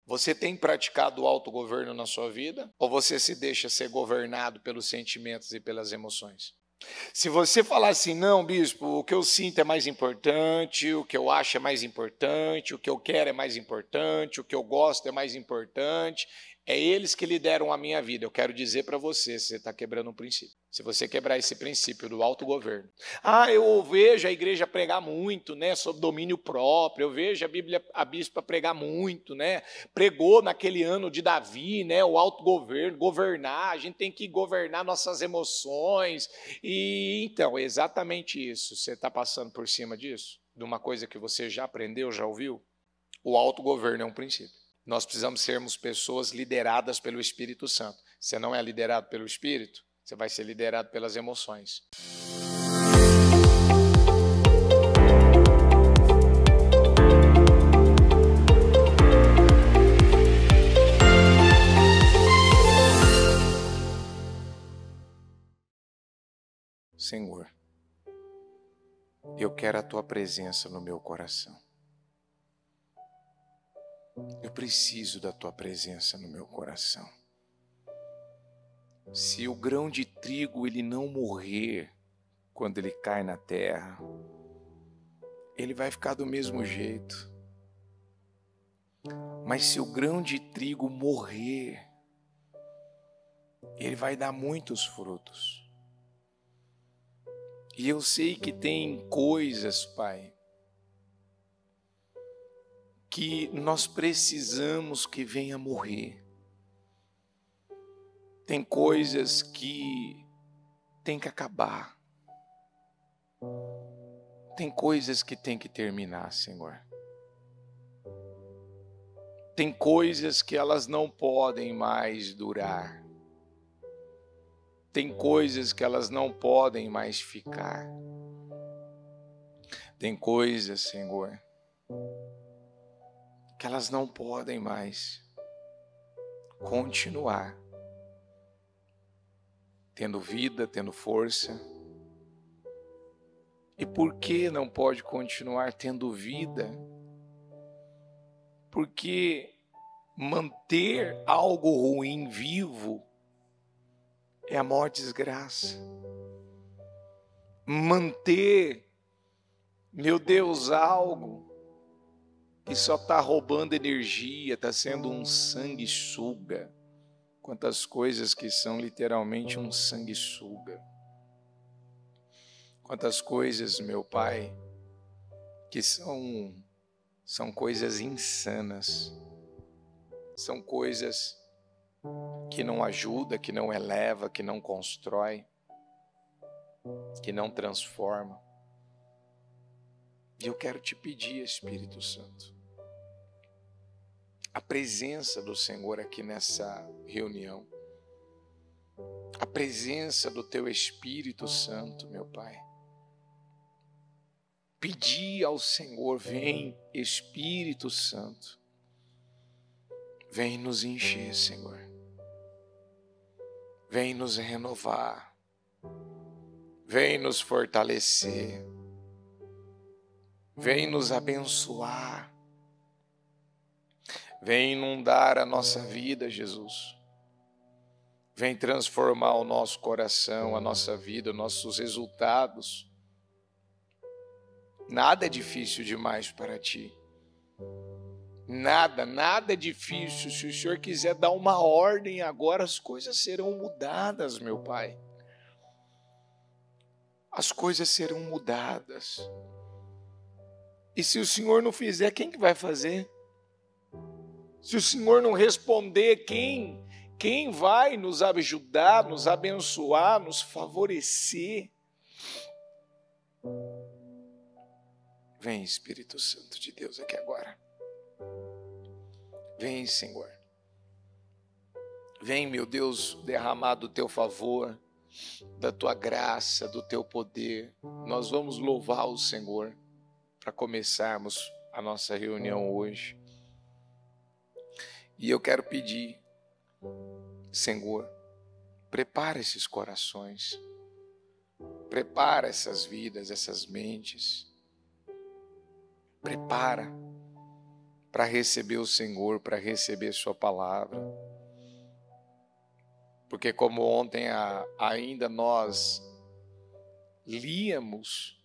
Você tem praticado o autogoverno na sua vida? Ou você se deixa ser governado pelos sentimentos e pelas emoções? Se você falar assim, não, bispo, o que eu sinto é mais importante, o que eu acho é mais importante, o que eu quero é mais importante, o que eu gosto é mais importante, é eles que lideram a minha vida. Eu quero dizer para você, você está quebrando um princípio. Se você quebrar esse princípio do autogoverno. Ah, eu vejo a igreja pregar muito, né, sobre domínio próprio, eu vejo a Bíblia, a bispa pregar muito, né, pregou naquele ano de Davi, né, o autogoverno, governar, a gente tem que governar nossas emoções, e então, é exatamente isso. Você está passando por cima disso? De uma coisa que você já aprendeu, já ouviu? O autogoverno é um princípio. Nós precisamos sermos pessoas lideradas pelo Espírito Santo. Você não é liderado pelo Espírito, você vai ser liderado pelas emoções. Senhor, eu quero a Tua presença no meu coração. Eu preciso da Tua presença no meu coração. Se o grão de trigo ele não morrer quando ele cai na terra, ele vai ficar do mesmo jeito. Mas se o grão de trigo morrer, ele vai dar muitos frutos. E eu sei que tem coisas, Pai, que nós precisamos que venha morrer. Tem coisas que tem que acabar. Tem coisas que tem que terminar, Senhor. Tem coisas que elas não podem mais durar. Tem coisas que elas não podem mais ficar. Tem coisas, Senhor, que elas não podem mais continuar tendo vida, tendo força. E por que não pode continuar tendo vida? Porque manter algo ruim vivo é a maior desgraça. Manter, meu Deus, algo que só está roubando energia, está sendo um sanguessuga. Quantas coisas que são literalmente um sanguessuga. Quantas coisas, meu Pai, que são coisas insanas. São coisas que não ajudam, que não eleva, que não constrói, que não transforma. E eu quero te pedir, Espírito Santo, a presença do Senhor aqui nessa reunião, a presença do Teu Espírito Santo, meu Pai. Pedir ao Senhor, vem Espírito Santo, vem nos encher, Senhor, vem nos renovar, vem nos fortalecer, vem nos abençoar, vem inundar a nossa vida, Jesus. Vem transformar o nosso coração, a nossa vida, os nossos resultados. Nada é difícil demais para Ti. Nada é difícil. Se o Senhor quiser dar uma ordem agora, as coisas serão mudadas, meu Pai. As coisas serão mudadas. E se o Senhor não fizer, quem que vai fazer? Se o Senhor não responder, quem vai nos ajudar, nos abençoar, nos favorecer? Vem, Espírito Santo de Deus, aqui agora. Vem, Senhor. Vem, meu Deus, derramar do Teu favor, da Tua graça, do Teu poder. Nós vamos louvar o Senhor para começarmos a nossa reunião hoje. E eu quero pedir, Senhor, prepara esses corações, prepara essas vidas, essas mentes, prepara para receber o Senhor, para receber sua palavra. Porque como ontem ainda nós líamos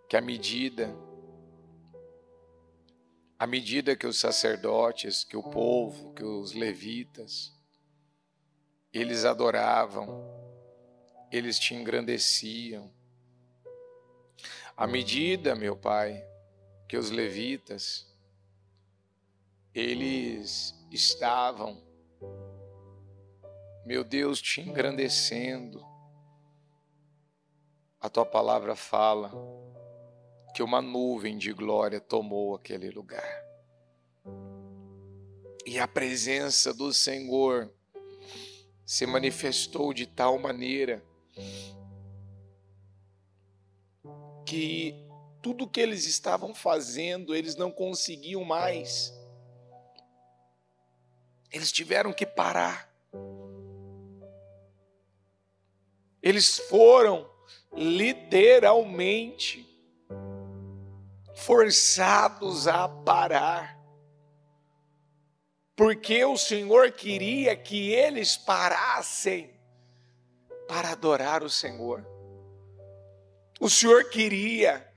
que à medida que os sacerdotes, que o povo, que os levitas, eles adoravam, eles te engrandeciam. À medida, meu Pai, que os levitas, eles estavam, meu Deus, te engrandecendo, a tua palavra fala que uma nuvem de glória tomou aquele lugar. E a presença do Senhor se manifestou de tal maneira que tudo que eles estavam fazendo, eles não conseguiam mais. Eles tiveram que parar. Eles foram literalmente forçados a parar, porque o Senhor queria que eles parassem para adorar o Senhor. O Senhor queria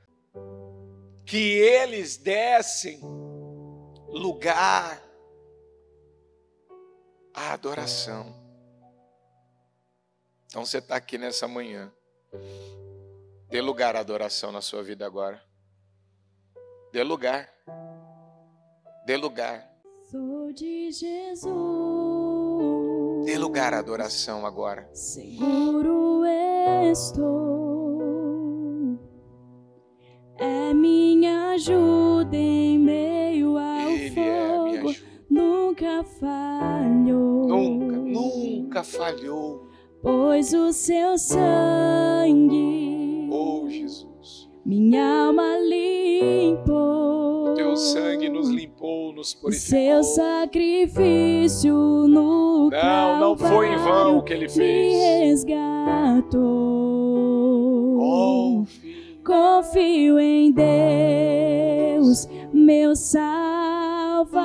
que eles dessem lugar à adoração. Então você está aqui nessa manhã, dê lugar à adoração na sua vida agora. Dê lugar. Dê lugar. Sou de Jesus. Dê lugar à adoração agora. Seguro estou. É minha ajuda em meio ao Ele fogo. é a minha ajuda. Nunca falhou. Nunca falhou. Pois o seu sangue, Oh, Jesus. minha alma limpou. Teu sangue nos limpou, nos purificou. Seu sacrifício no Não foi em vão que ele me fez. resgatou. Oh, filho. Confio em Deus, meu Salvador,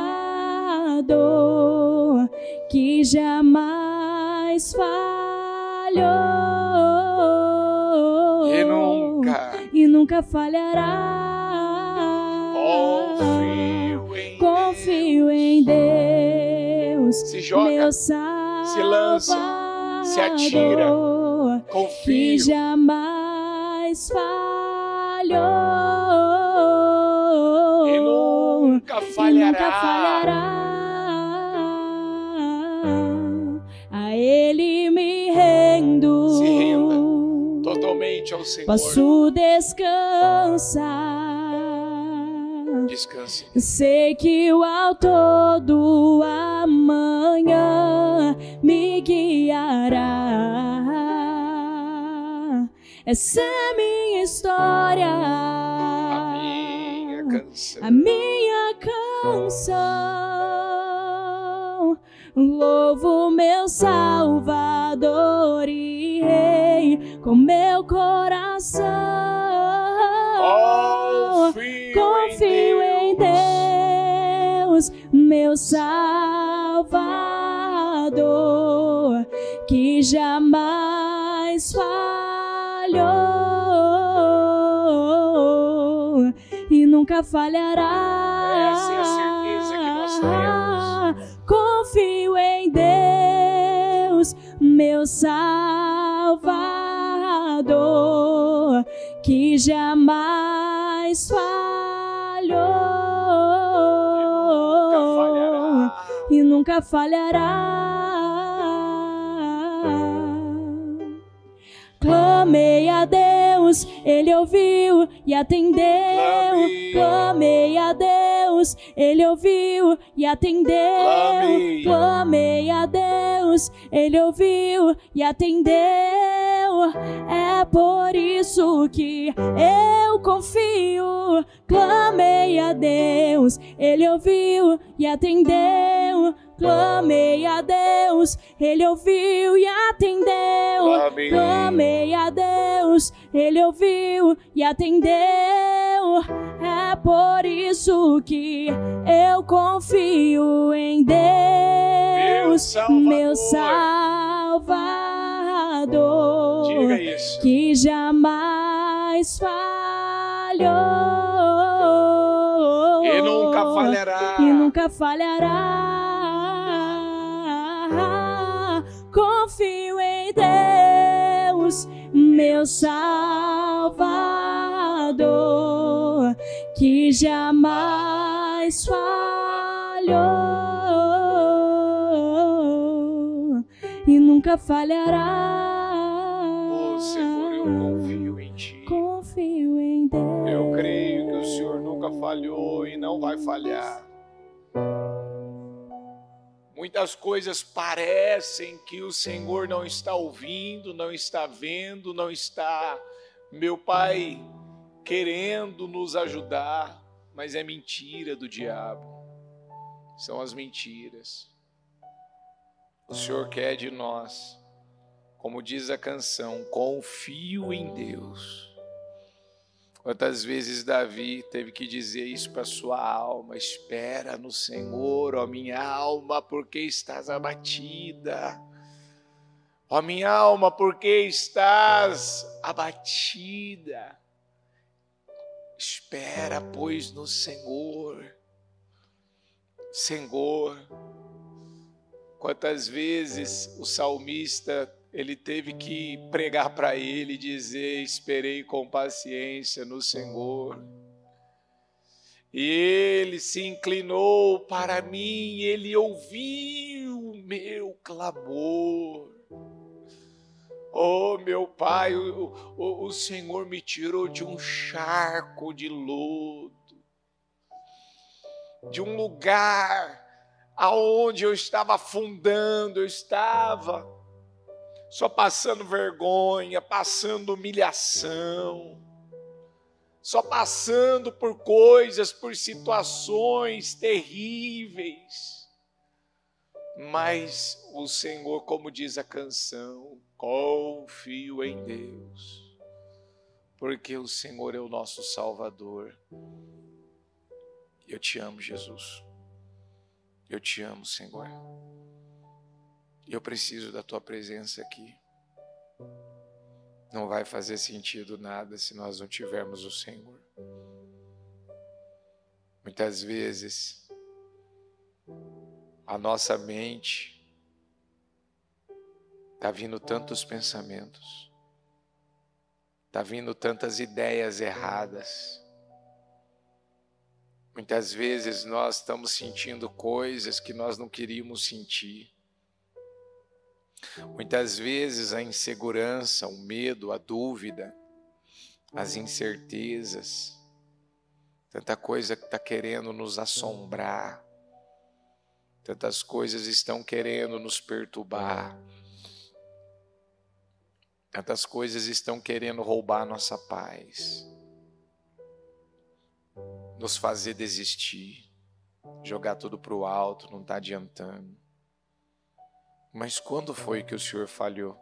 que jamais falhou e nunca falhará. Confio em Deus, se joga, meu se lança, se atira. Confio. Que jamais falhou e nunca falhará. A Ele me rendo. Se renda totalmente ao Senhor. Posso descansar. Descanse. Sei que o autor do amanhã me guiará. Essa é minha história, a minha canção. Louvo meu Salvador e Rei com meu coração. Confio em Deus, meu Salvador, que jamais falhou e nunca falhará. Essa é a certeza que nós temos. Confio em Deus, meu Salvador, que jamais falhou e nunca falhará. Clamei a Deus, Ele ouviu e atendeu. Clamei a Deus, Ele ouviu e atendeu. Clamei a Deus, Ele ouviu e atendeu. É por isso que eu confio. Clamei a Deus, Ele ouviu e atendeu. Clamei a Deus, Ele ouviu e atendeu. Clamei a Deus, Ele ouviu e atendeu. É por isso que eu confio em Deus, meu Salvador, diga isso, que jamais falhou e nunca falhará. E nunca falhará. Confio em Deus, meu Salvador, que jamais falhou e nunca falhará. Oh, Senhor, eu confio em Ti. Confio em Deus. Eu creio que o Senhor nunca falhou e não vai falhar. Muitas coisas parecem que o Senhor não está ouvindo, não está vendo, não está, meu Pai, querendo nos ajudar, mas é mentira do diabo. São as mentiras. O Senhor quer de nós, como diz a canção, confio em Deus. Quantas vezes Davi teve que dizer isso para sua alma: espera no Senhor, ó minha alma, porque estás abatida. Ó minha alma, porque estás abatida. Espera, pois, no Senhor. Senhor. Quantas vezes o salmista, ele teve que pregar para ele e dizer: esperei com paciência no Senhor. E ele se inclinou para mim, ele ouviu o meu clamor. Oh, meu Pai, o Senhor me tirou de um charco de lodo, de um lugar aonde eu estava afundando, eu estava só passando vergonha, passando humilhação, só passando por coisas, por situações terríveis. Mas o Senhor, como diz a canção, confio em Deus, porque o Senhor é o nosso Salvador. Eu te amo, Jesus. Eu te amo, Senhor. Eu preciso da tua presença aqui. Não vai fazer sentido nada se nós não tivermos o Senhor. Muitas vezes, a nossa mente está vindo tantos pensamentos, está vindo tantas ideias erradas. Muitas vezes nós estamos sentindo coisas que nós não queríamos sentir. Muitas vezes a insegurança, o medo, a dúvida, as incertezas, tanta coisa que está querendo nos assombrar, tantas coisas estão querendo nos perturbar, tantas coisas estão querendo roubar nossa paz, nos fazer desistir, jogar tudo para o alto, não está adiantando. Mas quando foi que o Senhor falhou?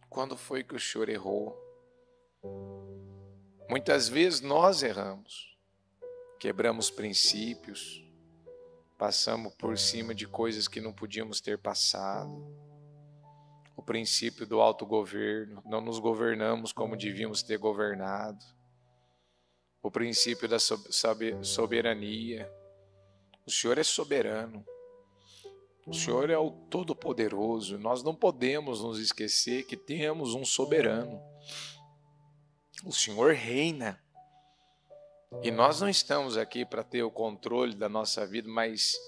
Quando foi que o Senhor errou? Muitas vezes nós erramos, quebramos princípios, passamos por cima de coisas que não podíamos ter passado. O princípio do autogoverno, não nos governamos como devíamos ter governado. O princípio da soberania. O Senhor é soberano. O Senhor é o Todo-Poderoso. Nós não podemos nos esquecer que temos um soberano. O Senhor reina. E nós não estamos aqui para ter o controle da nossa vida, mas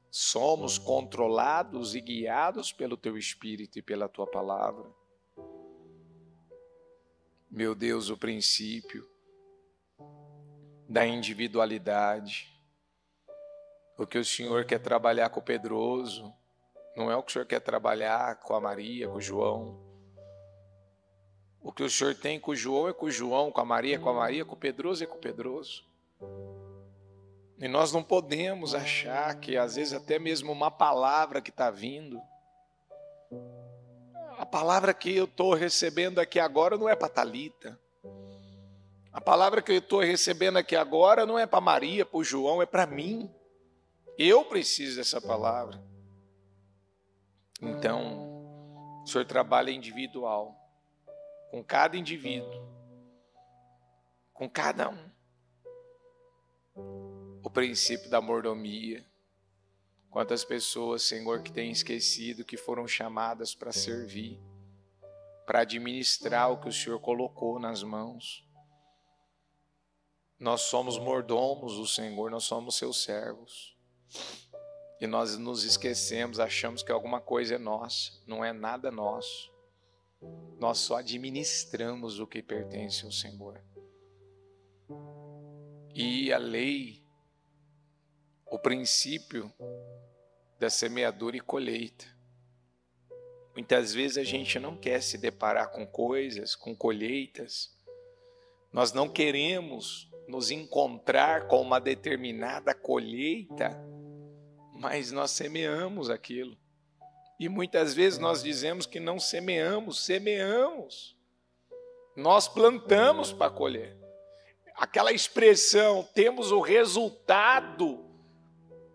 somos controlados e guiados pelo Teu Espírito e pela Tua Palavra. Meu Deus, o princípio da individualidade. O que o Senhor quer trabalhar com o Pedroso não é o que o Senhor quer trabalhar com a Maria, com o João. O que o Senhor tem com o João é com o João, com a Maria, com o Pedroso é com o Pedroso. E nós não podemos achar que, às vezes, até mesmo uma palavra que está vindo, a palavra que eu estou recebendo aqui agora não é para Thalita. A palavra que eu estou recebendo aqui agora não é para Maria, para o João, é para mim. Eu preciso dessa palavra. Então, o Senhor trabalha individual, com cada indivíduo, com cada um. O princípio da mordomia. Quantas pessoas, Senhor, que têm esquecido que foram chamadas para servir, para administrar o que o Senhor colocou nas mãos. Nós somos mordomos do Senhor, nós somos seus servos. E nós nos esquecemos, achamos que alguma coisa é nossa, não é nada nosso. Nós só administramos o que pertence ao Senhor. E a lei, o princípio da semeadura e colheita. Muitas vezes a gente não quer se deparar com coisas, com colheitas. Nós não queremos nos encontrar com uma determinada colheita, mas nós semeamos aquilo. E muitas vezes nós dizemos que não semeamos, semeamos. Nós plantamos para colher. Aquela expressão, temos o resultado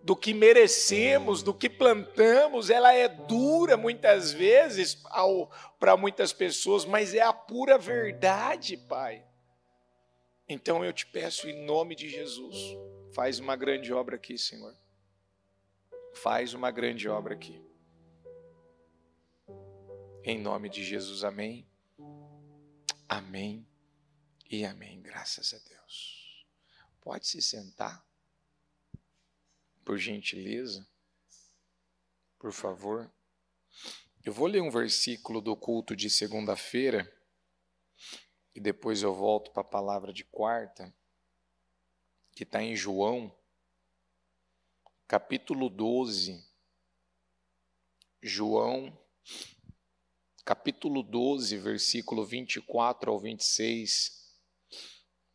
do que merecemos, do que plantamos, ela é dura muitas vezes para muitas pessoas, mas é a pura verdade, Pai. Então eu te peço em nome de Jesus, faz uma grande obra aqui, Senhor. Faz uma grande obra aqui. Em nome de Jesus, amém. Amém e amém, graças a Deus. Pode se sentar, por gentileza, por favor. Eu vou ler um versículo do culto de segunda-feira, e depois eu volto para a palavra de quarta, que está em João, capítulo 12. João, capítulo 12, versículo 24 ao 26,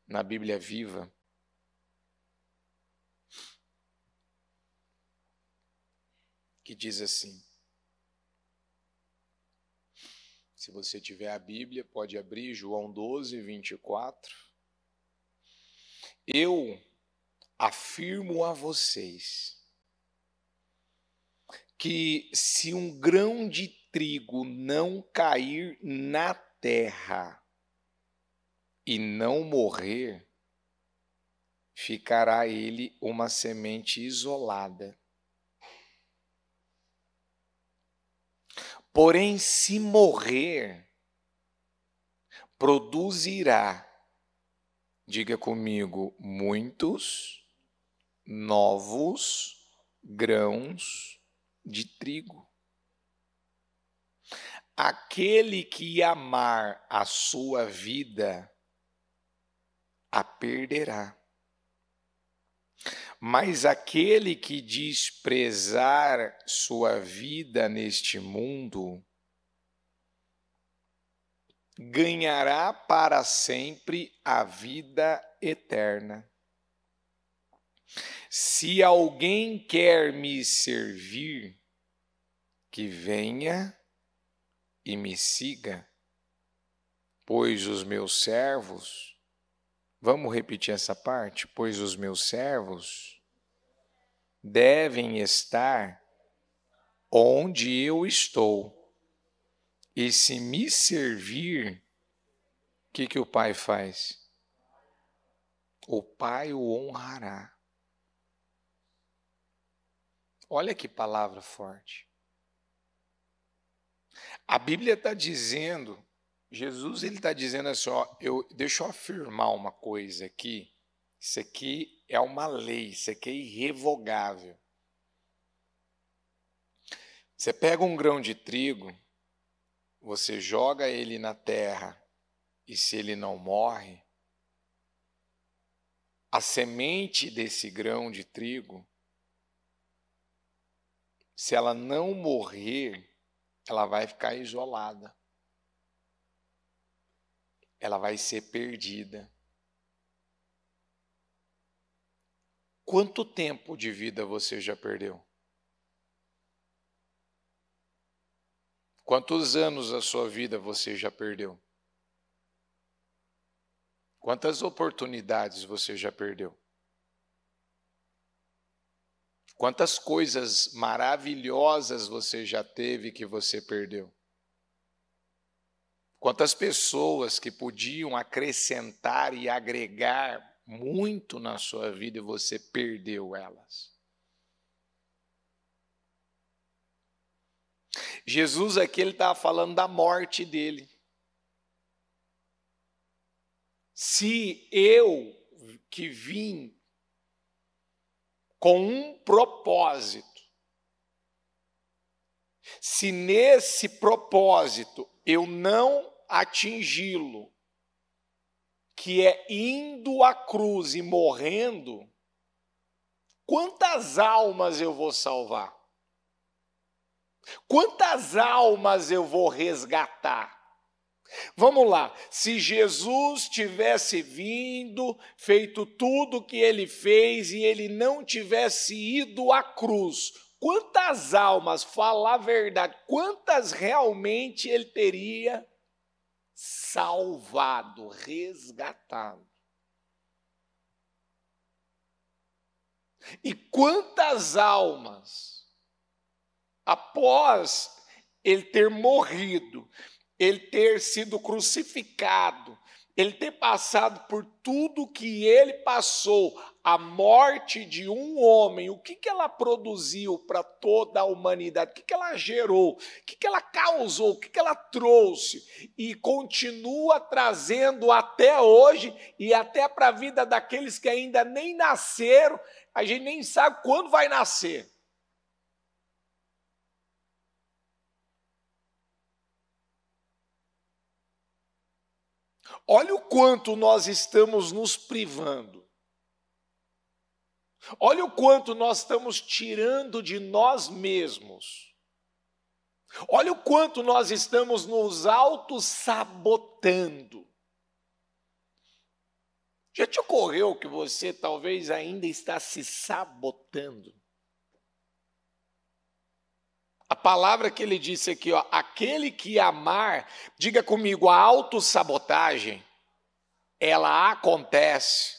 na Bíblia Viva. Que diz assim. Se você tiver a Bíblia, pode abrir João 12, 24. Eu afirmo a vocês que se um grão de trigo não cair na terra e não morrer, ficará ele uma semente isolada. Porém, se morrer, produzirá, diga comigo, muitos novos grãos de trigo. Aquele que amar a sua vida, a perderá. Mas aquele que desprezar sua vida neste mundo, ganhará para sempre a vida eterna. Se alguém quer me servir, que venha e me siga, pois os meus servos, vamos repetir essa parte? Pois os meus servos devem estar onde eu estou. E se me servir, o que o Pai faz? O Pai o honrará. Olha que palavra forte. A Bíblia está dizendo, Jesus ele está dizendo assim, ó, deixa eu afirmar uma coisa aqui. Isso aqui é uma lei, isso aqui é irrevogável. Você pega um grão de trigo, você joga ele na terra, e se ele não morre, a semente desse grão de trigo, se ela não morrer, ela vai ficar isolada. Ela vai ser perdida. Quanto tempo de vida você já perdeu? Quantos anos da sua vida você já perdeu? Quantas oportunidades você já perdeu? Quantas coisas maravilhosas você já teve que você perdeu? Quantas pessoas que podiam acrescentar e agregar muito na sua vida e você perdeu elas? Jesus aqui ele estava falando da morte dele. Se eu que vim com um propósito, se nesse propósito eu não atingi-lo, que é indo à cruz e morrendo, quantas almas eu vou salvar? Quantas almas eu vou resgatar? Vamos lá, se Jesus tivesse vindo, feito tudo o que ele fez e ele não tivesse ido à cruz, quantas almas, falar a verdade, quantas realmente ele teria salvado, resgatado? E quantas almas, após ele ter morrido, ele ter sido crucificado, ele ter passado por tudo que ele passou, a morte de um homem, o que ela produziu para toda a humanidade, o que ela gerou, o que ela causou, o que ela trouxe e continua trazendo até hoje e até para a vida daqueles que ainda nem nasceram, a gente nem sabe quando vai nascer. Olha o quanto nós estamos nos privando. Olha o quanto nós estamos tirando de nós mesmos. Olha o quanto nós estamos nos auto-sabotando. Já te ocorreu que você talvez ainda está se sabotando? A palavra que ele disse aqui, ó, aquele que amar, diga comigo, a autossabotagem, ela acontece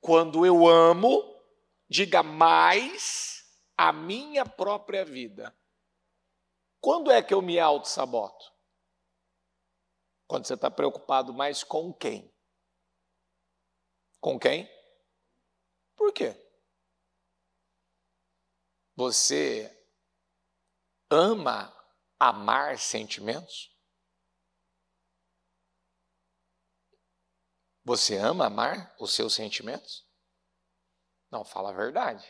quando eu amo, diga mais, a minha própria vida. Quando é que eu me autossaboto? Quando você está preocupado mais com quem? Com quem? Por quê? Você ama amar sentimentos? Você ama amar os seus sentimentos? Não, fala a verdade.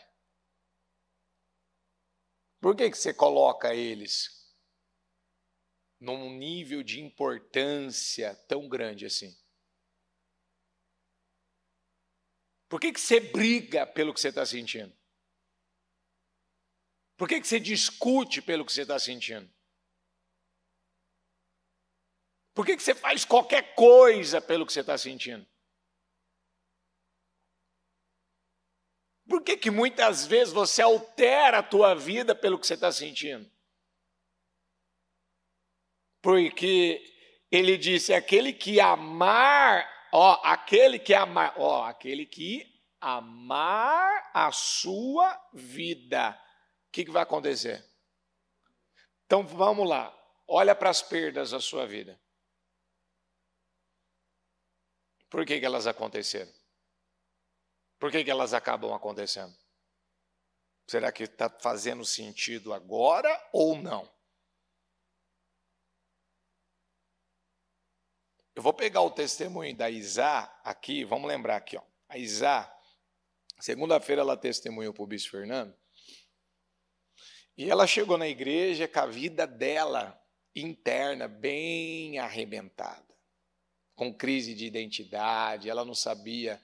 Por que você coloca eles num nível de importância tão grande assim? Por que você briga pelo que você está sentindo? Por que você discute pelo que você está sentindo? Por que você faz qualquer coisa pelo que você está sentindo? Por que muitas vezes você altera a tua vida pelo que você está sentindo? Porque ele disse, aquele que amar a sua vida. O que vai acontecer? Então vamos lá, olha para as perdas da sua vida. Por que elas aconteceram? Por que elas acabam acontecendo? Será que está fazendo sentido agora ou não? Eu vou pegar o testemunho da Isa aqui, vamos lembrar aqui, ó. A Isa, segunda-feira ela testemunhou para o Bispo Fernando, e ela chegou na igreja com a vida dela interna bem arrebentada, com crise de identidade, ela não sabia,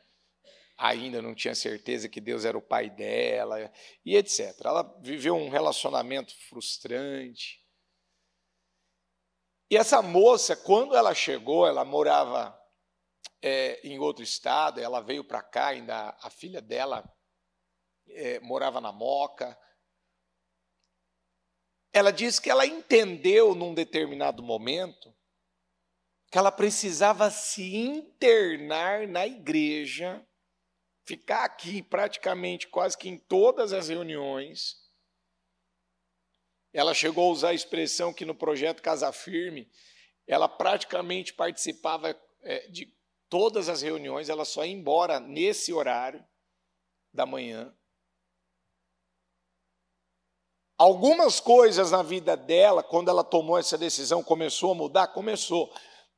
ainda não tinha certeza que Deus era o pai dela, e etc. Ela viveu um relacionamento frustrante. E essa moça, quando ela chegou, ela morava em outro estado, ela veio para cá, ainda a filha dela morava na Moca. Ela diz que ela entendeu num determinado momento que ela precisava se internar na igreja, ficar aqui praticamente quase que em todas as reuniões. Ela chegou a usar a expressão que no projeto Casa Firme, ela praticamente participava de todas as reuniões, ela só ia embora nesse horário da manhã. Algumas coisas na vida dela, quando ela tomou essa decisão, começou a mudar? Começou.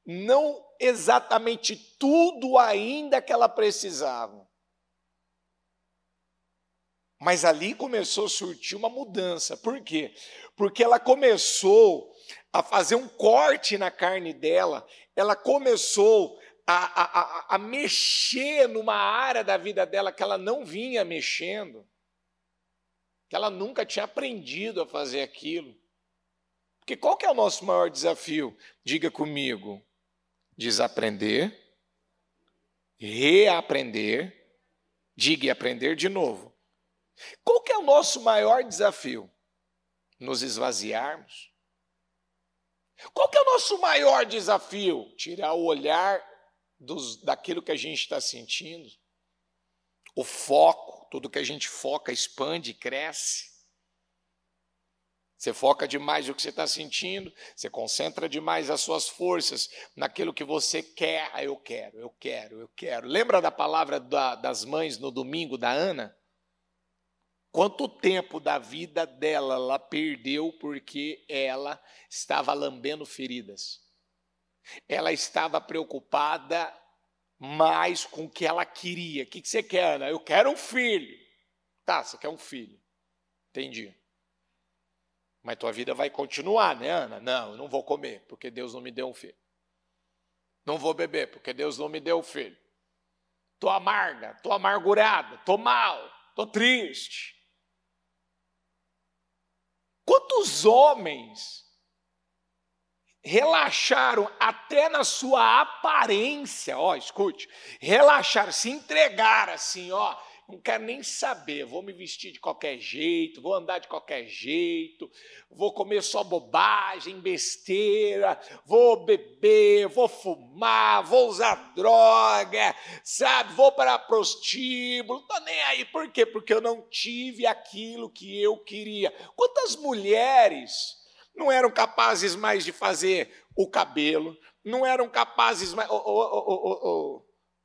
Não exatamente tudo ainda que ela precisava. Mas ali começou a surtir uma mudança. Por quê? Porque ela começou a fazer um corte na carne dela, ela começou a mexer numa área da vida dela que ela não vinha mexendo, que ela nunca tinha aprendido a fazer aquilo. Porque qual que é o nosso maior desafio? Diga comigo. Desaprender, reaprender, diga e aprender de novo. Qual que é o nosso maior desafio? Nos esvaziarmos. Qual que é o nosso maior desafio? Tirar o olhar daquilo que a gente está sentindo. O foco, tudo que a gente foca, expande, cresce. Você foca demais no que você está sentindo, você concentra demais as suas forças naquilo que você quer. Ah, eu quero. Lembra da palavra das mães no domingo da Ana? Quanto tempo da vida dela ela perdeu porque ela estava lambendo feridas? Ela estava preocupada mais com o que ela queria. O que você quer, Ana? Eu quero um filho. Tá, você quer um filho. Entendi. Mas tua vida vai continuar, né, Ana? Não, eu não vou comer, porque Deus não me deu um filho. Não vou beber, porque Deus não me deu um filho. Estou amarga, estou amargurada, estou mal, estou triste. Quantos homens relaxaram até na sua aparência, escute, relaxaram, se entregaram assim, não quero nem saber, vou me vestir de qualquer jeito, vou andar de qualquer jeito, vou comer só bobagem, besteira, vou beber, vou fumar, vou usar droga, sabe, vou para prostíbulo, não estou nem aí, por quê? Porque eu não tive aquilo que eu queria. Quantas mulheres não eram capazes mais de fazer o cabelo, não eram capazes mais...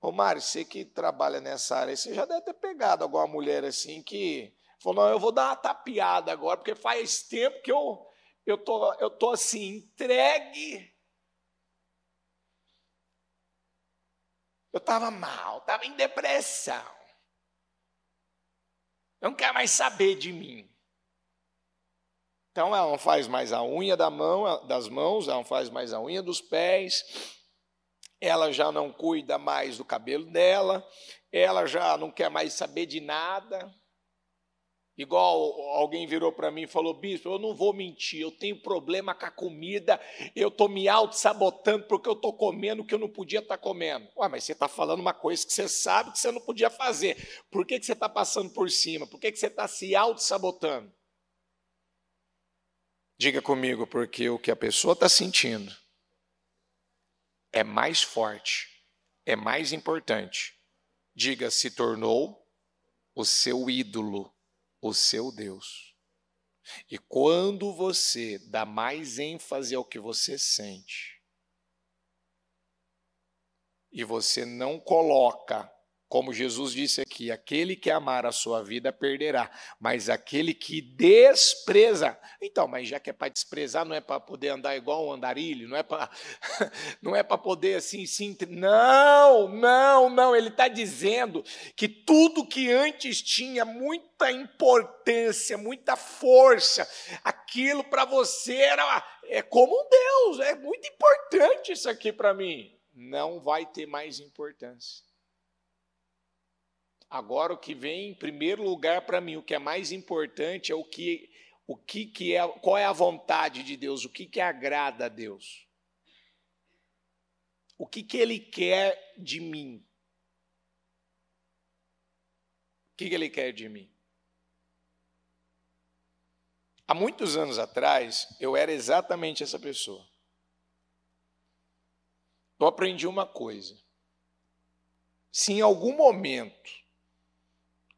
Ô Mário, você que trabalha nessa área, você já deve ter pegado alguma mulher assim que falou, não, eu vou dar uma tapeada agora, porque faz tempo que eu tô assim, entregue. Eu estava mal, estava em depressão. Eu não quero mais saber de mim. Então ela não faz mais a unha das mãos, ela não faz mais a unha dos pés, ela já não cuida mais do cabelo dela, ela já não quer mais saber de nada. Igual alguém virou para mim e falou, bispo, eu não vou mentir, eu tenho problema com a comida, eu estou me auto-sabotando porque eu estou comendo o que eu não podia estar comendo. Ué, mas você está falando uma coisa que você sabe que você não podia fazer. Por que você está passando por cima? Por que você está se auto-sabotando? Diga comigo, porque o que a pessoa está sentindo é mais forte, é mais importante. Diga, se tornou o seu ídolo, o seu Deus. E quando você dá mais ênfase ao que você sente, e você não coloca, como Jesus disse aqui, aquele que amar a sua vida perderá, mas aquele que despreza... Então, mas já que é para desprezar, não é para poder andar igual um andarilho, não é para poder assim... Não, ele está dizendo que tudo que antes tinha muita importância, muita força, aquilo para você é como um Deus, é muito importante isso aqui para mim. Não vai ter mais importância. Agora o que vem em primeiro lugar para mim, o que é mais importante é qual é a vontade de Deus, o que agrada a Deus. O que Ele quer de mim? O que Ele quer de mim? Há muitos anos atrás, eu era exatamente essa pessoa. Eu aprendi uma coisa. Se em algum momento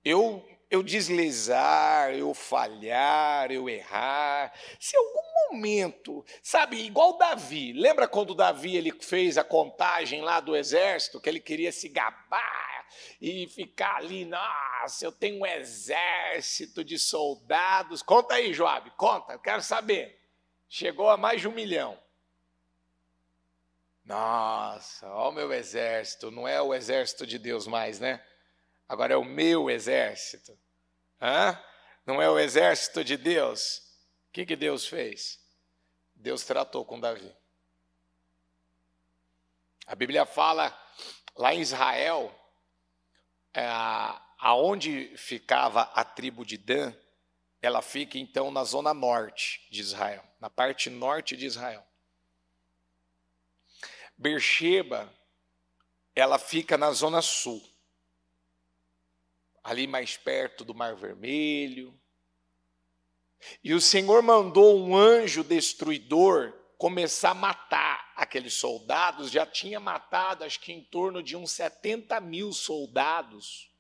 eu deslizar, eu falhar, eu errar, se em algum momento, sabe, igual Davi, lembra quando Davi ele fez a contagem lá do exército, que ele queria se gabar e ficar ali, nossa, eu tenho um exército de soldados. Conta aí, Joabe, conta, quero saber. Chegou a mais de 1 milhão. Nossa, olha o meu exército, não é o exército de Deus mais, né? Agora é o meu exército. Hã? Não é o exército de Deus? O que Deus fez? Deus tratou com Davi. A Bíblia fala lá em Israel, aonde ficava a tribo de Dan, ela fica então na zona norte de Israel, na parte norte de Israel. Beersheba, ela fica na zona sul, ali mais perto do Mar Vermelho. E o Senhor mandou um anjo destruidor começar a matar aqueles soldados. Já tinha matado, acho que em torno de uns 70 mil soldados.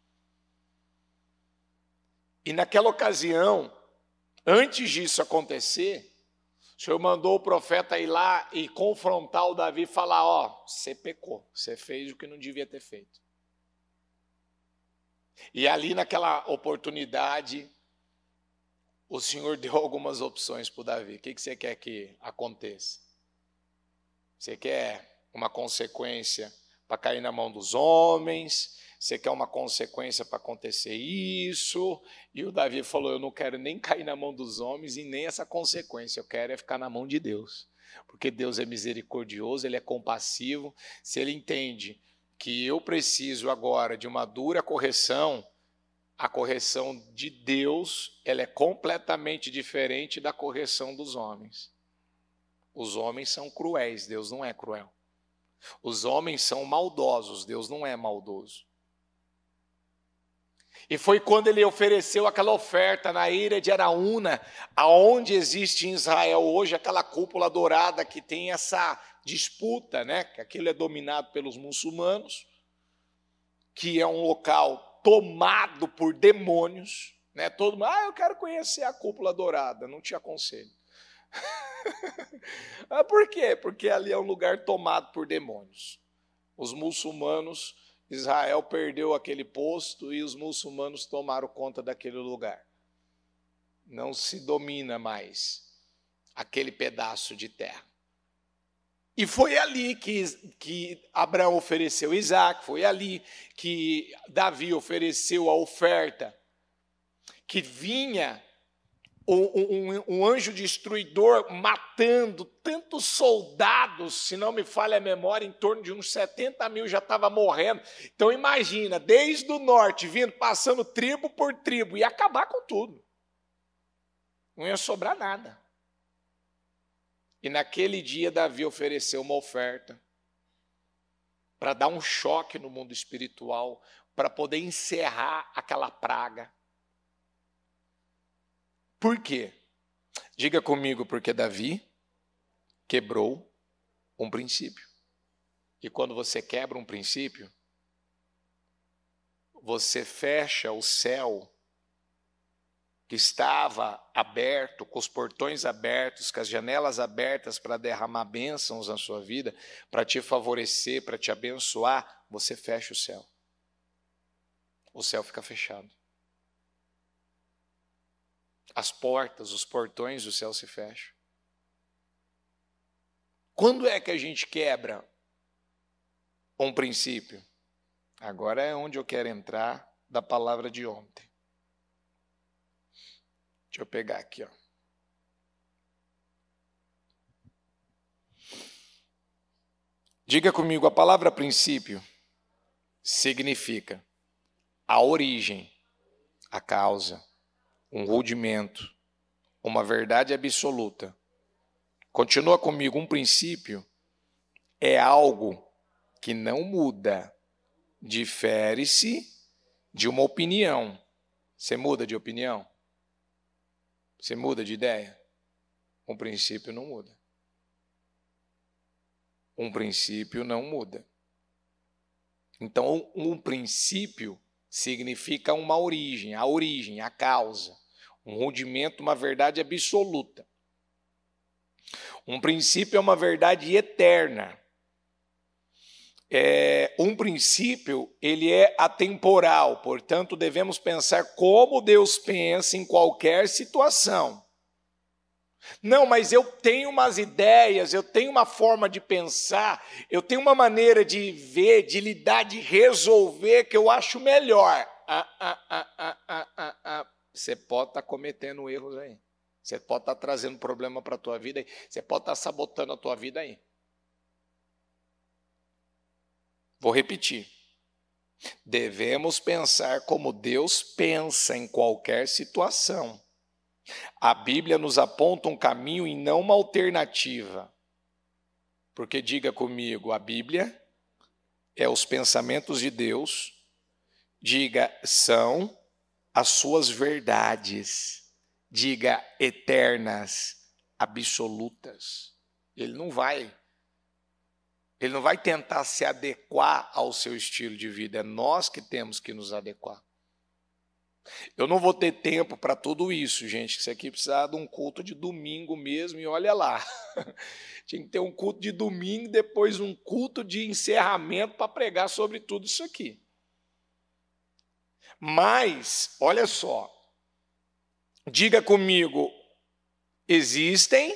E naquela ocasião, antes disso acontecer, o Senhor mandou o profeta ir lá e confrontar o Davi e falar, ó, você pecou, você fez o que não devia ter feito. E ali naquela oportunidade, o Senhor deu algumas opções para o Davi. O que você quer que aconteça? Você quer uma consequência para cair na mão dos homens? Você quer uma consequência para acontecer isso? E o Davi falou, eu não quero nem cair na mão dos homens e nem essa consequência, eu quero é ficar na mão de Deus. Porque Deus é misericordioso, Ele é compassivo. Se Ele entende que eu preciso agora de uma dura correção, a correção de Deus, ela é completamente diferente da correção dos homens. Os homens são cruéis, Deus não é cruel. Os homens são maldosos, Deus não é maldoso. E foi quando ele ofereceu aquela oferta na ilha de Araúna, aonde existe em Israel hoje aquela cúpula dourada que tem essa disputa, né? Que aquilo é dominado pelos muçulmanos, que é um local tomado por demônios, né? Todo mundo, eu quero conhecer a cúpula dourada, não te aconselho. Por quê? Porque ali é um lugar tomado por demônios. Os muçulmanos, Israel perdeu aquele posto e os muçulmanos tomaram conta daquele lugar. Não se domina mais aquele pedaço de terra. E foi ali que Abraão ofereceu Isaac, foi ali que Davi ofereceu a oferta, que vinha um anjo destruidor matando tantos soldados, se não me falha a memória, em torno de uns 70 mil já estava morrendo. Então imagina, desde o norte, vindo, passando tribo por tribo, ia acabar com tudo. Não ia sobrar nada. E naquele dia Davi ofereceu uma oferta para dar um choque no mundo espiritual, para poder encerrar aquela praga. Por quê? Diga comigo, porque Davi quebrou um princípio. E quando você quebra um princípio, você fecha o céu que estava aberto, com os portões abertos, com as janelas abertas para derramar bênçãos na sua vida, para te favorecer, para te abençoar, você fecha o céu. O céu fica fechado. As portas, os portões do céu se fecham. Quando é que a gente quebra um princípio? Agora é onde eu quero entrar da palavra de ontem. Deixa eu pegar aqui, ó. Diga comigo, a palavra princípio significa a origem, a causa, um rudimento, uma verdade absoluta. Continua comigo, um princípio é algo que não muda, difere-se de uma opinião. Você muda de opinião? Você muda de ideia? Um princípio não muda. Um princípio não muda. Então, um princípio significa uma origem, a causa. Um rudimento, uma verdade absoluta. Um princípio é uma verdade eterna. Um princípio, ele é atemporal, portanto, devemos pensar como Deus pensa em qualquer situação. Não, mas eu tenho umas ideias, eu tenho uma forma de pensar, eu tenho uma maneira de ver, de lidar, de resolver que eu acho melhor. Você pode estar cometendo erros aí. Você pode estar trazendo problema para a tua vida aí. Você pode estar sabotando a tua vida aí. Vou repetir. Devemos pensar como Deus pensa em qualquer situação. A Bíblia nos aponta um caminho e não uma alternativa. Porque diga comigo, a Bíblia é os pensamentos de Deus. Diga, são as suas verdades. Diga, eternas, absolutas. Ele não vai tentar se adequar ao seu estilo de vida. É nós que temos que nos adequar. Eu não vou ter tempo para tudo isso, gente. Isso aqui precisa de um culto de domingo mesmo, e olha lá. Tinha que ter um culto de domingo, depois um culto de encerramento para pregar sobre tudo isso aqui. Mas, olha só, diga comigo, existem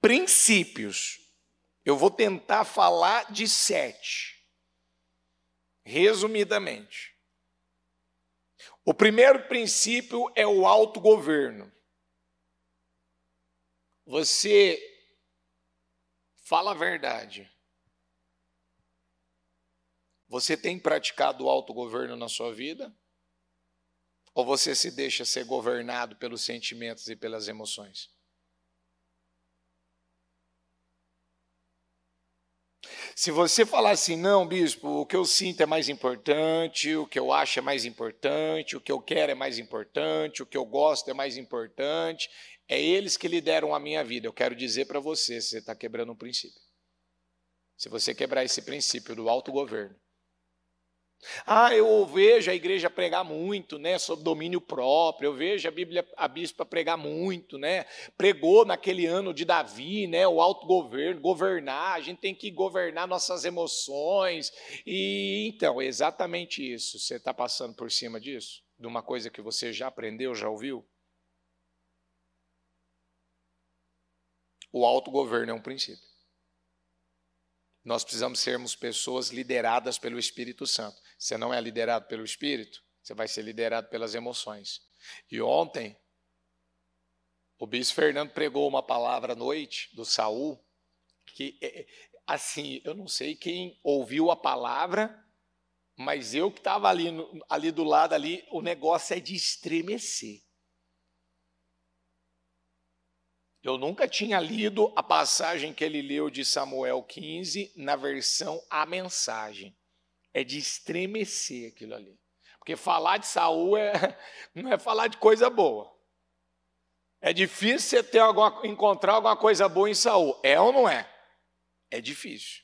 princípios. Eu vou tentar falar de 7, resumidamente. O primeiro princípio é o autogoverno. Você fala a verdade. Você tem praticado o autogoverno na sua vida? Ou você se deixa ser governado pelos sentimentos e pelas emoções? Se você falar assim, não, bispo, o que eu sinto é mais importante, o que eu acho é mais importante, o que eu quero é mais importante, o que eu gosto é mais importante, é eles que lideram a minha vida. Eu quero dizer para você, você está quebrando um princípio. Se você quebrar esse princípio do autogoverno. Eu vejo a igreja pregar muito, né, sobre domínio próprio, eu vejo a bispa pregar muito, né, pregou naquele ano de Davi, né, o autogoverno, governar, a gente tem que governar nossas emoções, e então, é exatamente isso. Você está passando por cima disso? De uma coisa que você já aprendeu, já ouviu? O autogoverno é um princípio. Nós precisamos sermos pessoas lideradas pelo Espírito Santo. Você não é liderado pelo Espírito, você vai ser liderado pelas emoções. E ontem, o bispo Fernando pregou uma palavra à noite do Saul, que, assim, eu não sei quem ouviu a palavra, mas eu que estava ali do lado, ali, o negócio é de estremecer. Eu nunca tinha lido a passagem que ele leu de Samuel 15 na versão A Mensagem. É de estremecer aquilo ali. Porque falar de Saul não é falar de coisa boa. É difícil você encontrar alguma coisa boa em Saul. É ou não é? É difícil.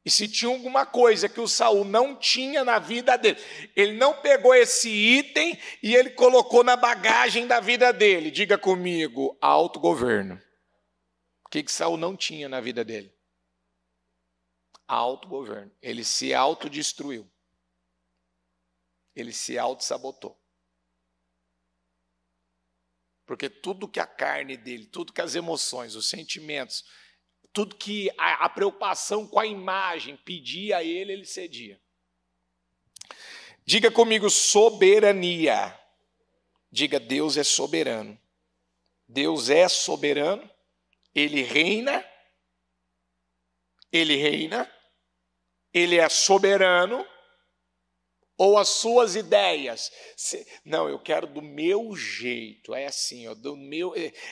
E se tinha alguma coisa que o Saul não tinha na vida dele, ele não pegou esse item e ele colocou na bagagem da vida dele. Diga comigo, autogoverno. O que Saul não tinha na vida dele? Autogoverno. Ele se autodestruiu. Ele se autossabotou. Porque tudo que a carne dele, tudo que as emoções, os sentimentos, tudo que a preocupação com a imagem pedia a ele, ele cedia. Diga comigo, soberania. Diga, Deus é soberano. Deus é soberano, Ele reina, Ele é soberano, ou as suas ideias. Não, eu quero do meu jeito, é assim,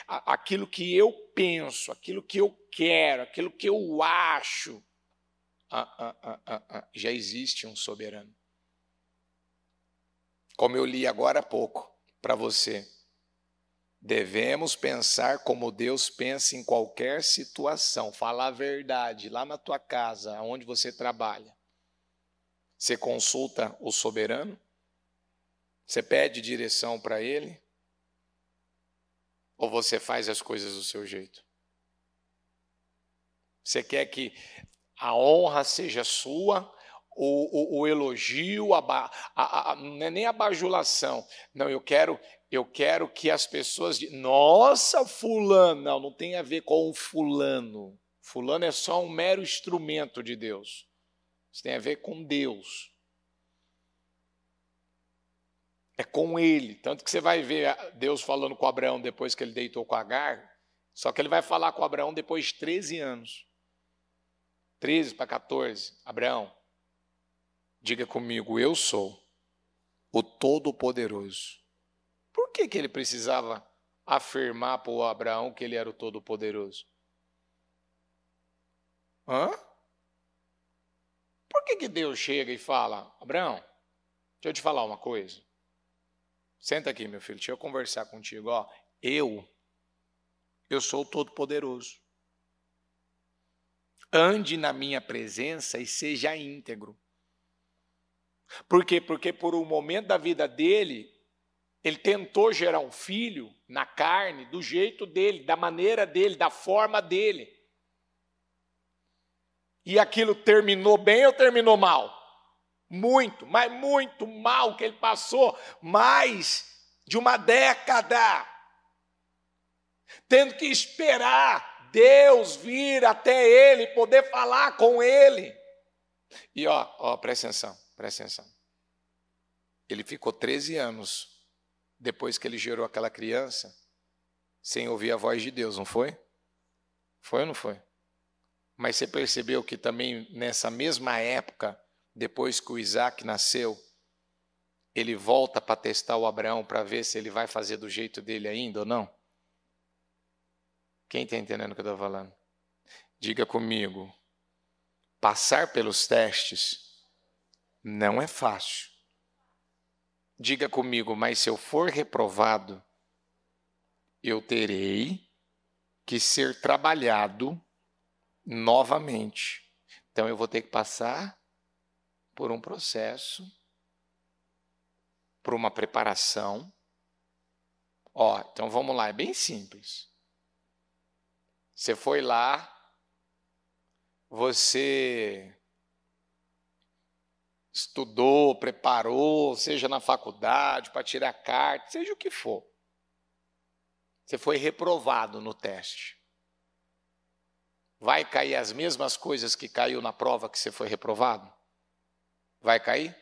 aquilo que eu penso, aquilo que eu quero, aquilo que eu acho. Já existe um soberano. Como eu li agora há pouco para você. Devemos pensar como Deus pensa em qualquer situação. Falar a verdade lá na tua casa, onde você trabalha. Você consulta o soberano? Você pede direção para ele? Ou você faz as coisas do seu jeito? Você quer que a honra seja sua, o elogio, não é nem a bajulação. Não, eu quero que as pessoas digam, nossa, fulano. Não tem a ver com o fulano. Fulano é só um mero instrumento de Deus. Isso tem a ver com Deus. É com ele. Tanto que você vai ver Deus falando com Abraão depois que ele deitou com Agar, só que ele vai falar com Abraão depois de 13 anos. 13 para 14. Abraão, diga comigo, eu sou o Todo-Poderoso. Por que ele precisava afirmar para o Abraão que ele era o Todo-Poderoso? Por que Deus chega e fala, Abraão, deixa eu te falar uma coisa. Senta aqui, meu filho, deixa eu conversar contigo. Ó, eu sou o Todo-Poderoso. Ande na minha presença e seja íntegro. Por quê? Porque por um momento da vida dele, ele tentou gerar um filho na carne, do jeito dele, da maneira dele, da forma dele. E aquilo terminou bem ou terminou mal? Muito, mas muito mal que ele passou, mais de uma década, tendo que esperar Deus vir até ele, poder falar com ele. E presta atenção. Ele ficou 13 anos, depois que ele gerou aquela criança, sem ouvir a voz de Deus, não foi? Foi ou não foi? Mas você percebeu que também nessa mesma época, depois que o Isaac nasceu, ele volta para testar o Abraão para ver se ele vai fazer do jeito dele ainda ou não? Quem está entendendo o que eu estou falando? Diga comigo, passar pelos testes não é fácil. Diga comigo, mas se eu for reprovado, eu terei que ser trabalhado novamente. Então eu vou ter que passar por um processo, por uma preparação. Então vamos lá, é bem simples. Você foi lá, você estudou, preparou, seja na faculdade, para tirar carta, seja o que for. Você foi reprovado no teste. Vai cair as mesmas coisas que caiu na prova que você foi reprovado? Vai cair?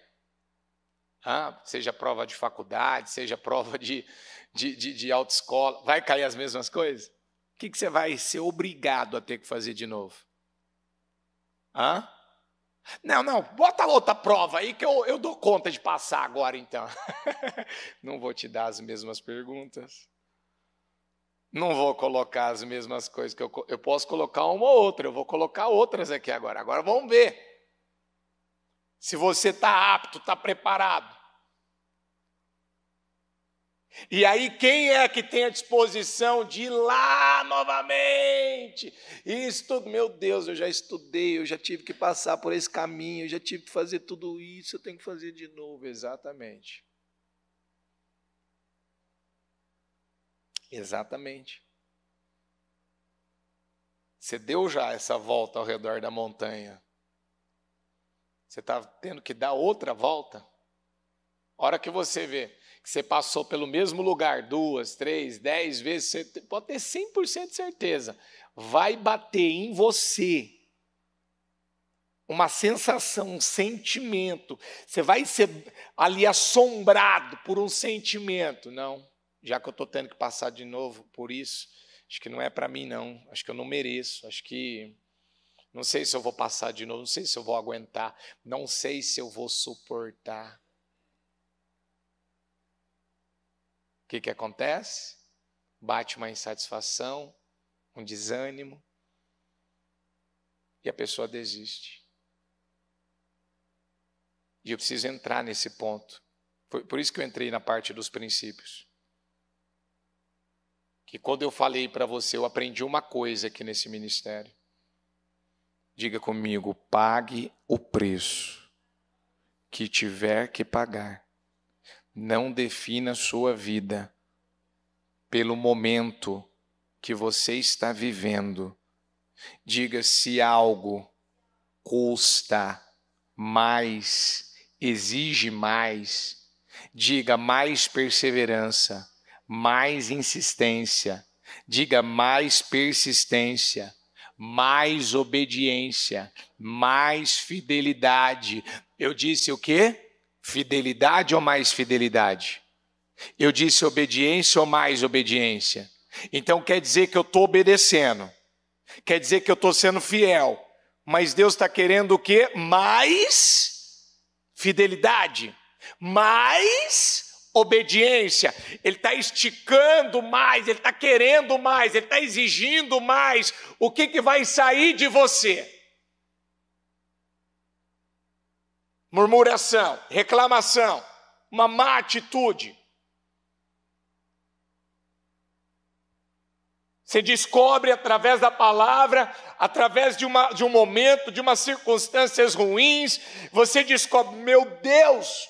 Seja prova de faculdade, seja prova de autoescola, vai cair as mesmas coisas? O que você vai ser obrigado a ter que fazer de novo? Não, bota outra prova aí que eu dou conta de passar agora então. Não vou te dar as mesmas perguntas. Não vou colocar as mesmas coisas que eu posso colocar uma ou outra, eu vou colocar outras aqui agora. Agora vamos ver se você está apto, está preparado. E aí, quem é que tem a disposição de ir lá novamente? Isso, meu Deus, eu já estudei, eu já tive que passar por esse caminho, eu já tive que fazer tudo isso, eu tenho que fazer de novo. Exatamente. Exatamente. Você deu já essa volta ao redor da montanha. Você está tendo que dar outra volta. A hora que você vê que você passou pelo mesmo lugar 2, 3, 10 vezes, você pode ter 100% de certeza, vai bater em você uma sensação, um sentimento. Você vai ser ali assombrado por um sentimento. Não, já que eu estou tendo que passar de novo por isso, acho que não é para mim não, acho que eu não mereço, acho que não sei se eu vou passar de novo, não sei se eu vou aguentar, não sei se eu vou suportar. O que acontece? Bate uma insatisfação, um desânimo, e a pessoa desiste. E eu preciso entrar nesse ponto. Por isso que eu entrei na parte dos princípios. que quando eu falei para você, eu aprendi uma coisa aqui nesse ministério. Diga comigo, pague o preço que tiver que pagar. Não defina sua vida pelo momento que você está vivendo. Diga se algo custa mais, exige mais. Diga mais perseverança, mais insistência. Diga mais persistência, mais obediência, mais fidelidade. Eu disse o quê? Fidelidade ou mais fidelidade? Eu disse obediência ou mais obediência? Então quer dizer que eu estou obedecendo. Quer dizer que eu estou sendo fiel. Mas Deus está querendo o quê? Mais fidelidade. Mais obediência. Ele está esticando mais. Ele está querendo mais. Ele está exigindo mais. O que vai sair de você? Murmuração, reclamação, uma má atitude. Você descobre através da palavra, através de um momento, de umas circunstâncias ruins, você descobre, meu Deus,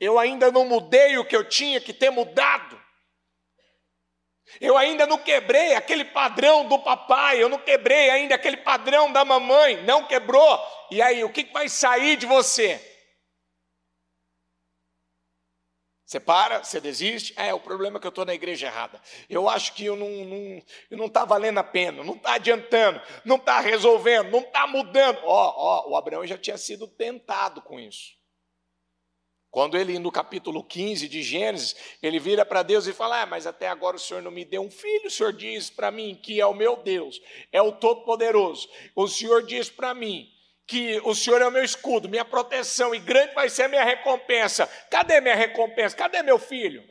eu ainda não mudei o que eu tinha que ter mudado. Eu ainda não quebrei aquele padrão do papai, eu não quebrei ainda aquele padrão da mamãe, não quebrou. E aí, o que vai sair de você? Você para, você desiste? O problema é que eu estou na igreja errada. Eu acho que eu não está valendo a pena, não está adiantando, não está resolvendo, não está mudando. O Abraão já tinha sido tentado com isso. Quando ele, no capítulo 15 de Gênesis, ele vira para Deus e fala, mas até agora o Senhor não me deu um filho, o Senhor diz para mim que é o meu Deus, é o Todo-Poderoso. O Senhor diz para mim que o Senhor é o meu escudo, minha proteção, e grande vai ser a minha recompensa. Cadê minha recompensa? Cadê meu filho?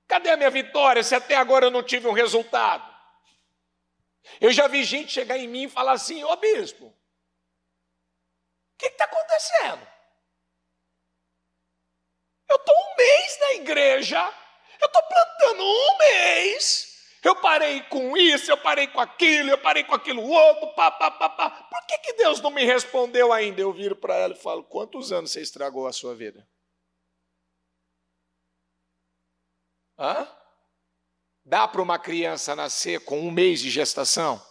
Cadê a minha vitória, se até agora eu não tive um resultado? Eu já vi gente chegar em mim e falar assim, bispo, o que está acontecendo? Eu estou um mês na igreja, eu estou plantando um mês, eu parei com isso, eu parei com aquilo, eu parei com aquilo outro, Por que Deus não me respondeu ainda? Eu viro para ela e falo, quantos anos você estragou a sua vida? Dá para uma criança nascer com um mês de gestação?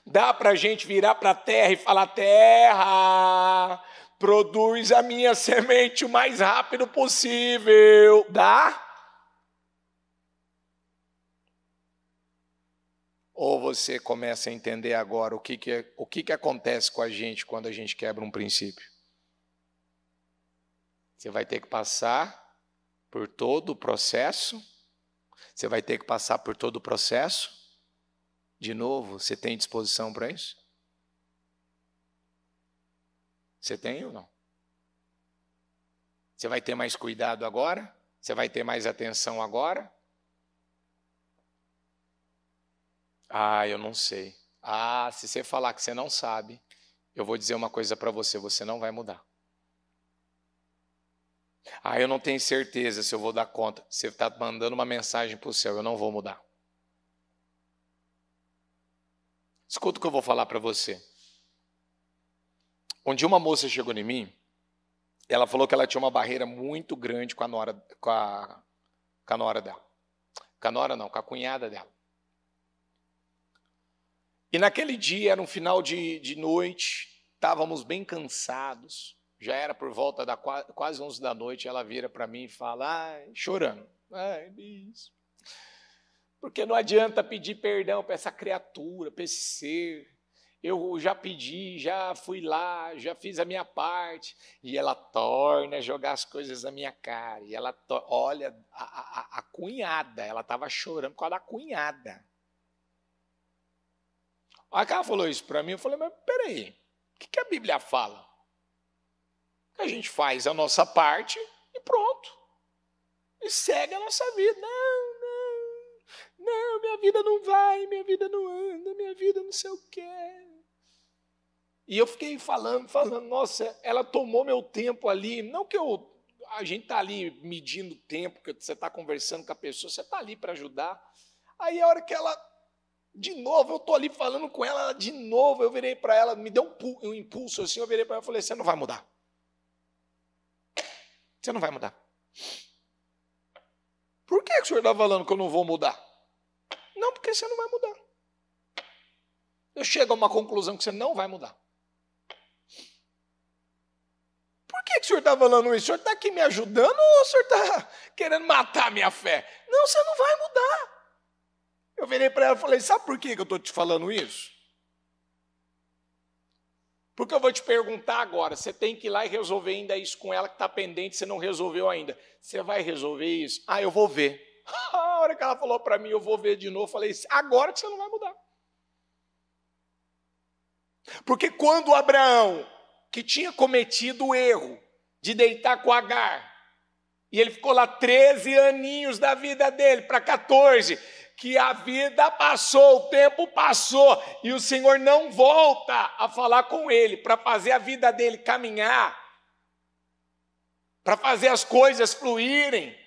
Dá para a gente virar para a terra e falar, terra, produz a minha semente o mais rápido possível. Dá? Ou você começa a entender agora o que acontece com a gente quando a gente quebra um princípio? Você vai ter que passar por todo o processo. Você vai ter que passar por todo o processo. De novo, você tem disposição para isso? Você tem ou não? Você vai ter mais cuidado agora? Você vai ter mais atenção agora? Eu não sei. Se você falar que você não sabe, eu vou dizer uma coisa para você, você não vai mudar. Eu não tenho certeza se eu vou dar conta. Você está mandando uma mensagem para o céu, eu não vou mudar. Escuta o que eu vou falar para você. Um dia uma moça chegou em mim, ela falou que ela tinha uma barreira muito grande com a nora dela. Com a nora não, com a cunhada dela. E naquele dia, era um final de noite, estávamos bem cansados, já era por volta da quase 11 da noite, ela vira para mim e fala, chorando, bispo, porque não adianta pedir perdão para essa criatura, para esse ser, eu já pedi, já fui lá, já fiz a minha parte, e ela torna a jogar as coisas na minha cara, e ela, olha, a cunhada, ela estava chorando por causa da cunhada. Aí ela falou isso para mim, eu falei, mas peraí, o que a Bíblia fala? Que a gente faz a nossa parte e pronto. E segue a nossa vida. Não, minha vida não vai, minha vida não anda, minha vida não sei o quê. E eu fiquei falando, nossa, ela tomou meu tempo ali, não que eu a gente está ali medindo o tempo que você está conversando com a pessoa, você está ali para ajudar. Aí a hora que ela, de novo, eu estou ali falando com ela, de novo, eu virei para ela, me deu um impulso assim, eu virei para ela e falei, você não vai mudar. Você não vai mudar. Por que o senhor está falando que eu não vou mudar? Não, porque você não vai mudar. Eu chego a uma conclusão que você não vai mudar. Por que o senhor está falando isso? O senhor está aqui me ajudando ou o senhor está querendo matar a minha fé? Não, você não vai mudar. Eu virei para ela e falei, sabe por que eu estou te falando isso? Porque eu vou te perguntar agora, você tem que ir lá e resolver ainda isso com ela que está pendente, você não resolveu ainda. Você vai resolver isso? Ah, eu vou ver. A hora que ela falou para mim, eu vou ver de novo, eu falei, agora que você não vai mudar. Porque quando Abraão, que tinha cometido o erro de deitar com Agar, e ele ficou lá 13 aninhos da vida dele, para 14, que a vida passou, o tempo passou, e o Senhor não volta a falar com ele, para fazer a vida dele caminhar, para fazer as coisas fluírem.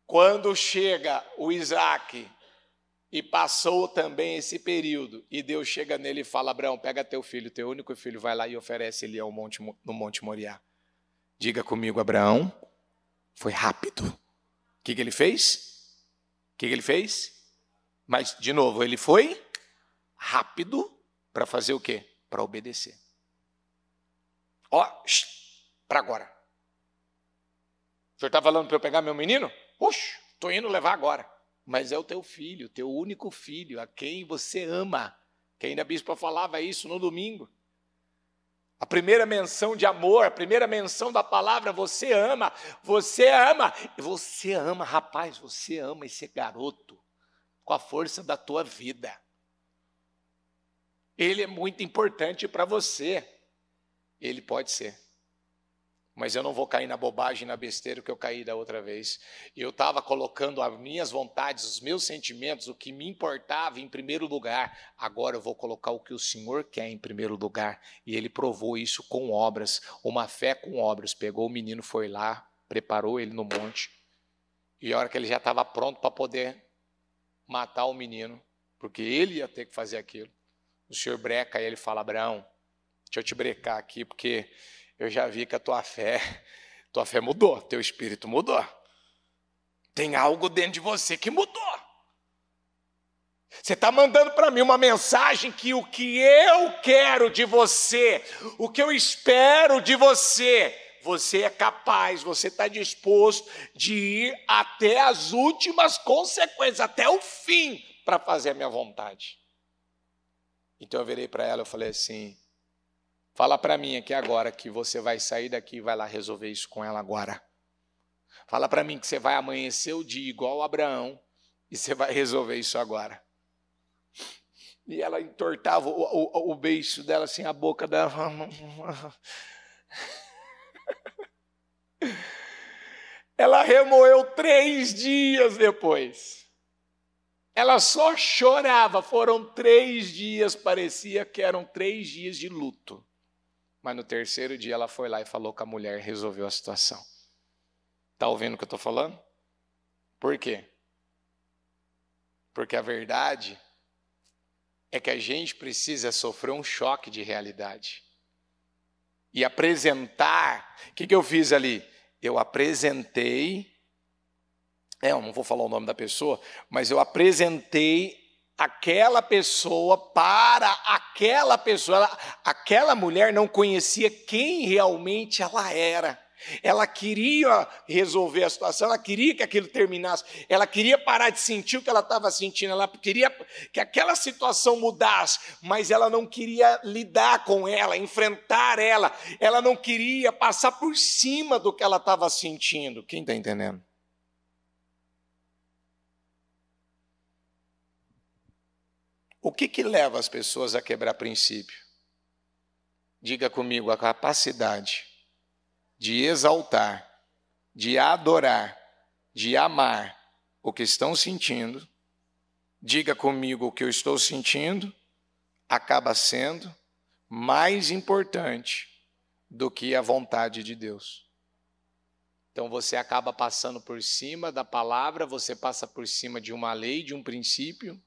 Quando chega o Isaac, e passou também esse período, e Deus chega nele e fala, Abraão, pega teu filho, teu único filho, vai lá e oferece ele no Monte Moriá. Diga comigo, Abraão, foi rápido. O que ele fez? O que ele fez? Mas, de novo, ele foi rápido para fazer o quê? Para obedecer. Ó, para agora. O senhor está falando para eu pegar meu menino? Puxa, estou indo levar agora. Mas é o teu filho, teu único filho, a quem você ama. Que ainda a bispa falava isso no domingo. A primeira menção de amor, a primeira menção da palavra, você ama, você ama. Você ama, rapaz, você ama esse garoto com a força da tua vida. Ele é muito importante para você. Ele pode ser. Mas eu não vou cair na bobagem, na besteira que eu caí da outra vez. Eu estava colocando as minhas vontades, os meus sentimentos, o que me importava em primeiro lugar. Agora eu vou colocar o que o Senhor quer em primeiro lugar. E Ele provou isso com obras, uma fé com obras. Pegou o menino, foi lá, preparou ele no monte. E a hora que ele já estava pronto para poder matar o menino, porque ele ia ter que fazer aquilo, o Senhor breca e ele fala, Abraão, deixa eu te brecar aqui, porque eu já vi que a tua fé mudou, teu espírito mudou. Tem algo dentro de você que mudou. Você está mandando para mim uma mensagem que o que eu quero de você, o que eu espero de você, você é capaz, você está disposto de ir até as últimas consequências, até o fim, para fazer a minha vontade. Então eu virei para ela e falei assim, fala para mim aqui agora que você vai sair daqui e vai lá resolver isso com ela agora. Fala para mim que você vai amanhecer o dia igual o Abraão e você vai resolver isso agora. E ela entortava o beiço dela assim, a boca dela. Ela remoeu 3 dias depois. Ela só chorava. Foram 3 dias, parecia que eram 3 dias de luto. Mas no 3º dia ela foi lá e falou com a mulher e resolveu a situação. Está ouvindo o que eu estou falando? Por quê? Porque a verdade é que a gente precisa sofrer um choque de realidade. E apresentar... O que eu fiz ali? Eu apresentei... eu não vou falar o nome da pessoa, mas eu apresentei aquela pessoa para aquela pessoa. Aquela mulher não conhecia quem realmente ela era. Ela queria resolver a situação, ela queria que aquilo terminasse, ela queria parar de sentir o que ela estava sentindo, ela queria que aquela situação mudasse, mas ela não queria lidar com ela, enfrentar ela não queria passar por cima do que ela estava sentindo. Quem está entendendo? O que leva as pessoas a quebrar princípio? Diga comigo, a capacidade de exaltar, de adorar, de amar o que estão sentindo. Diga comigo, o que eu estou sentindo acaba sendo mais importante do que a vontade de Deus. Então você acaba passando por cima da palavra, você passa por cima de uma lei, de um princípio,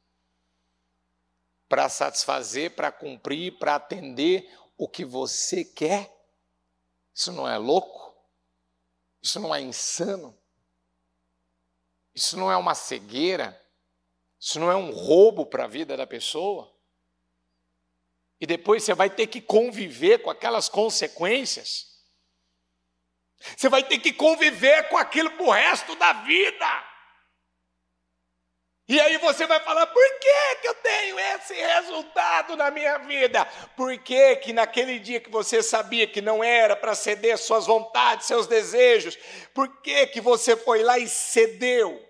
para satisfazer, para cumprir, para atender o que você quer. Isso não é louco? Isso não é insano? Isso não é uma cegueira? Isso não é um roubo para a vida da pessoa? E depois você vai ter que conviver com aquelas consequências. Você vai ter que conviver com aquilo para o resto da vida. E aí você vai falar, por que eu tenho esse resultado na minha vida? Por que naquele dia que você sabia que não era para ceder suas vontades, seus desejos, por que você foi lá e cedeu?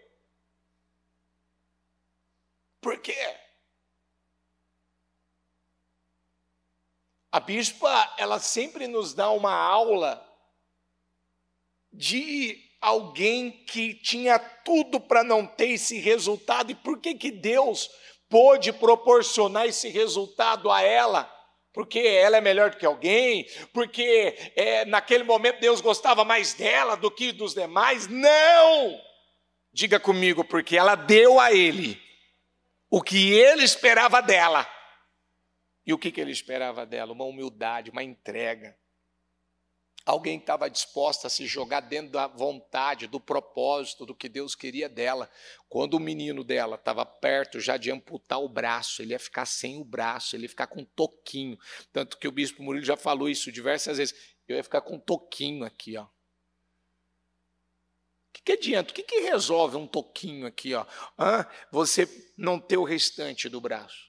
Por quê? A bispa, ela sempre nos dá uma aula de alguém que tinha tudo para não ter esse resultado. E por que Deus pôde proporcionar esse resultado a ela? Porque ela é melhor do que alguém? Porque naquele momento Deus gostava mais dela do que dos demais? Não! Diga comigo, porque ela deu a ele o que ele esperava dela. E o que ele esperava dela? Uma humildade, uma entrega. Alguém que estava disposta a se jogar dentro da vontade, do propósito, do que Deus queria dela. Quando o menino dela estava perto já de amputar o braço, ele ia ficar sem o braço, ele ia ficar com um toquinho. Tanto que o bispo Murilo já falou isso diversas vezes. Eu ia ficar com um toquinho aqui, ó. O que adianta? O que resolve um toquinho aqui, ó? Você não ter o restante do braço.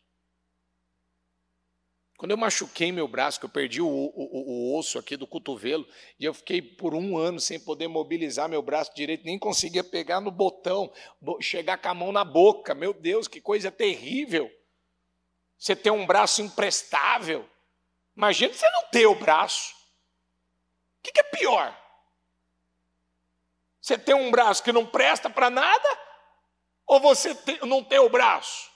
Quando eu machuquei meu braço, que eu perdi o osso aqui do cotovelo, e eu fiquei por 1 ano sem poder mobilizar meu braço direito, nem conseguia pegar no botão, chegar com a mão na boca. Meu Deus, que coisa terrível. Você ter um braço imprestável. Imagina você não ter o braço. O que é pior? Você ter um braço que não presta para nada, ou você não ter o braço?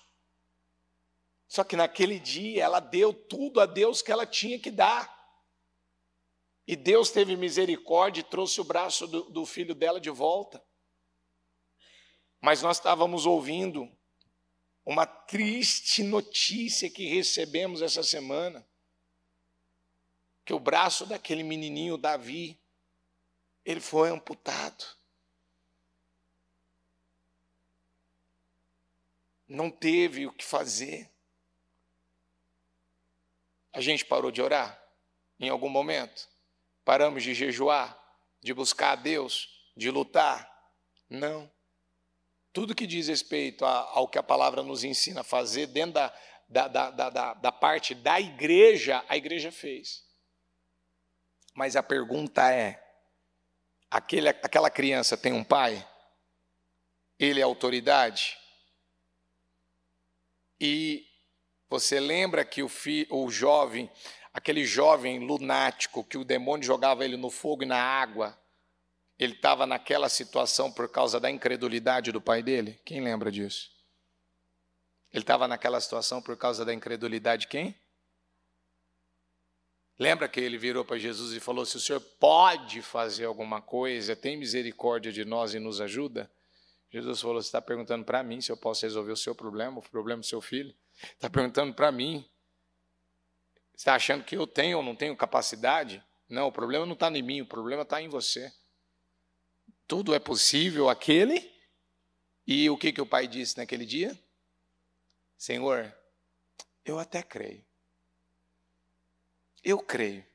Só que naquele dia ela deu tudo a Deus que ela tinha que dar. E Deus teve misericórdia e trouxe o braço do filho dela de volta. Mas nós estávamos ouvindo uma triste notícia que recebemos essa semana. Que o braço daquele menininho Davi, ele foi amputado. Não teve o que fazer. A gente parou de orar em algum momento? Paramos de jejuar, de buscar a Deus, de lutar? Não. Tudo que diz respeito ao que a palavra nos ensina a fazer dentro da parte da igreja, a igreja fez. Mas a pergunta é, aquela criança tem um pai? Ele é autoridade? E você lembra que o jovem, aquele jovem lunático, que o demônio jogava ele no fogo e na água, ele estava naquela situação por causa da incredulidade do pai dele? Quem lembra disso? Ele estava naquela situação por causa da incredulidade de quem? Lembra que ele virou para Jesus e falou, se o Senhor pode fazer alguma coisa, tem misericórdia de nós e nos ajuda? Jesus falou, você está perguntando para mim se eu posso resolver o seu problema, o problema do seu filho? Está perguntando para mim. Você está achando que eu tenho ou não tenho capacidade? Não, o problema não está em mim, o problema está em você. Tudo é possível aquele. E o que o pai disse naquele dia? Senhor, eu até creio. Eu creio,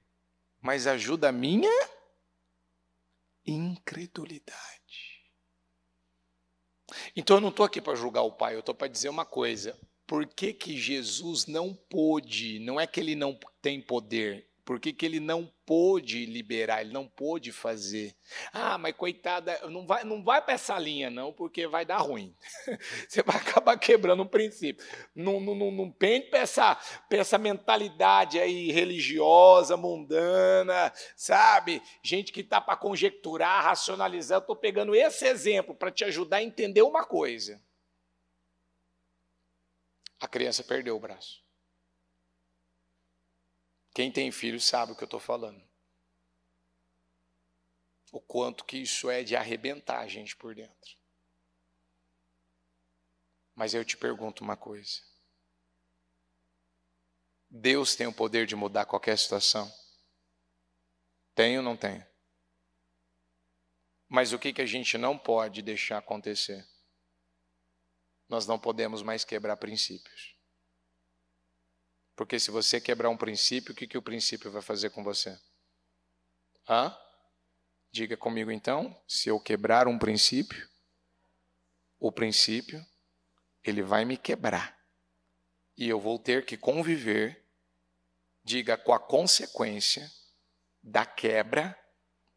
mas ajuda a minha incredulidade. Então eu não estou aqui para julgar o pai, eu estou para dizer uma coisa. Por que Jesus não pôde, não é que ele não tem poder, por que ele não pôde liberar, ele não pôde fazer? Mas coitada, não vai para essa linha não, porque vai dar ruim. Você vai acabar quebrando um princípio. Não pende para essa mentalidade aí religiosa, mundana, sabe? Gente que está para conjecturar, racionalizar. Eu estou pegando esse exemplo para te ajudar a entender uma coisa. A criança perdeu o braço. Quem tem filho sabe o que eu estou falando. o quanto que isso é de arrebentar a gente por dentro. Mas eu te pergunto uma coisa. Deus tem o poder de mudar qualquer situação? Tem ou não tem? Mas o que a gente não pode deixar acontecer? Nós não podemos mais quebrar princípios. Porque se você quebrar um princípio, o que o princípio vai fazer com você? Diga comigo então, se eu quebrar um princípio, o princípio, ele vai me quebrar. E eu vou ter que conviver, diga, com a consequência da quebra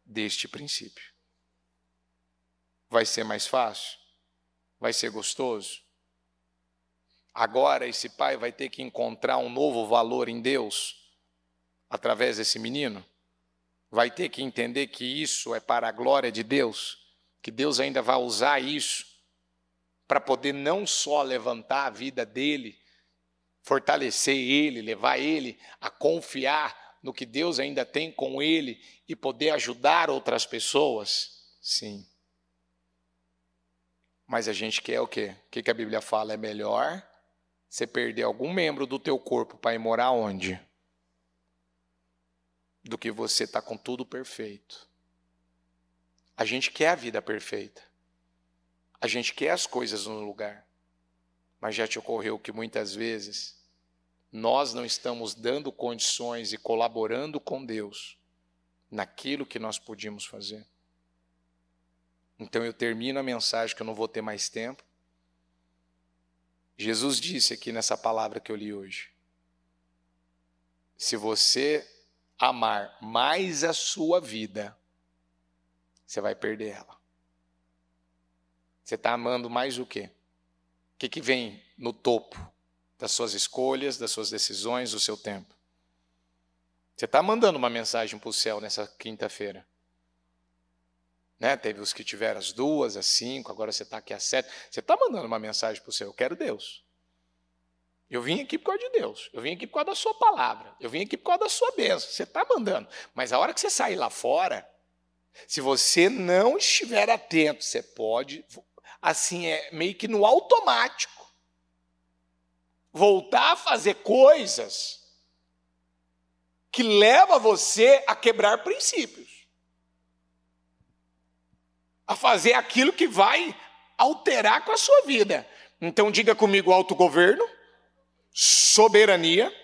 deste princípio. Vai ser mais fácil? Vai ser gostoso? Agora esse pai vai ter que encontrar um novo valor em Deus através desse menino? Vai ter que entender que isso é para a glória de Deus, que Deus ainda vai usar isso para poder não só levantar a vida dele, fortalecer ele, levar ele a confiar no que Deus ainda tem com ele e poder ajudar outras pessoas? Sim. Mas a gente quer o quê? O que a Bíblia fala? É melhor você perder algum membro do teu corpo para ir morar onde? Do que você estar com tudo perfeito. A gente quer a vida perfeita. A gente quer as coisas no lugar. Mas já te ocorreu que muitas vezes nós não estamos dando condições e colaborando com Deus naquilo que nós podíamos fazer? Então eu termino a mensagem, que eu não vou ter mais tempo. Jesus disse aqui nessa palavra que eu li hoje: se você amar mais a sua vida, você vai perder ela. Você está amando mais o quê? O que vem no topo das suas escolhas, das suas decisões, do seu tempo? Você está mandando uma mensagem para o céu nessa quinta-feira. Né? Teve os que tiveram as 2, as 5, agora você está aqui às 7. Você está mandando uma mensagem para o céu: eu quero Deus. Eu vim aqui por causa de Deus. Eu vim aqui por causa da sua palavra. Eu vim aqui por causa da sua bênção. Você está mandando. Mas a hora que você sair lá fora, se você não estiver atento, você pode, assim, é meio que no automático, voltar a fazer coisas que levam você a quebrar princípios. A fazer aquilo que vai alterar com a sua vida. Então diga comigo: autogoverno, soberania,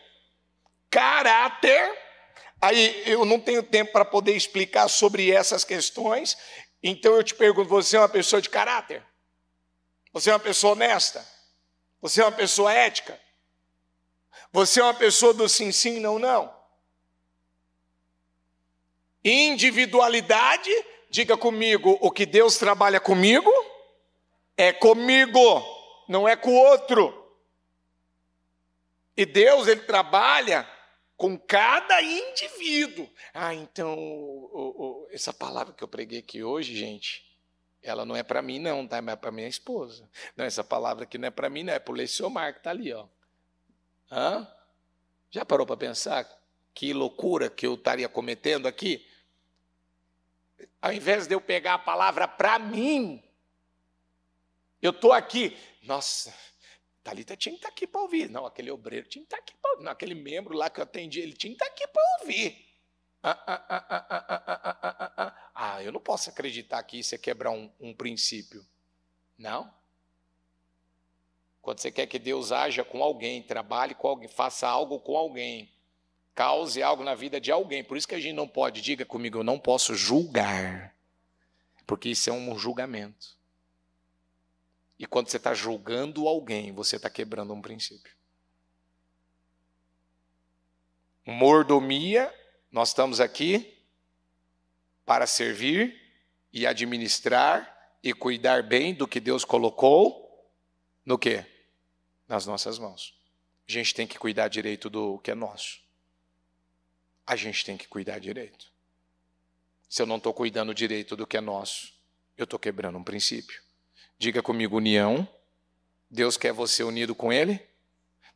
caráter. Aí eu não tenho tempo para poder explicar sobre essas questões, então eu te pergunto: você é uma pessoa de caráter? Você é uma pessoa honesta? Você é uma pessoa ética? Você é uma pessoa do sim, sim, não, não? Individualidade. Diga comigo: o que Deus trabalha comigo é comigo, não é com o outro. E Deus, ele trabalha com cada indivíduo. Então, essa palavra que eu preguei aqui hoje, gente, ela não é para mim não, tá? É para minha esposa. Não, essa palavra aqui não é para mim não, é para o Leciomar que está ali, ó. Já parou para pensar que loucura que eu estaria cometendo aqui? Ao invés de eu pegar a palavra para mim, eu estou aqui. Nossa, Thalita tinha que estar aqui para ouvir. Não, aquele obreiro tinha que estar aqui para ouvir. Não, aquele membro lá que eu atendi, ele tinha que estar aqui para ouvir. Eu não posso acreditar que isso é quebrar um princípio. Não. Quando você quer que Deus haja com alguém, trabalhe com alguém, faça algo com alguém, cause algo na vida de alguém. Por isso que a gente não pode, diga comigo, eu não posso julgar. Porque isso é um julgamento. E quando você está julgando alguém, você está quebrando um princípio. Mordomia, nós estamos aqui para servir e administrar e cuidar bem do que Deus colocou no quê? Nas nossas mãos. A gente tem que cuidar direito do que é nosso. A gente tem que cuidar direito. Se eu não estou cuidando direito do que é nosso, eu estou quebrando um princípio. Diga comigo: união. Deus quer você unido com Ele.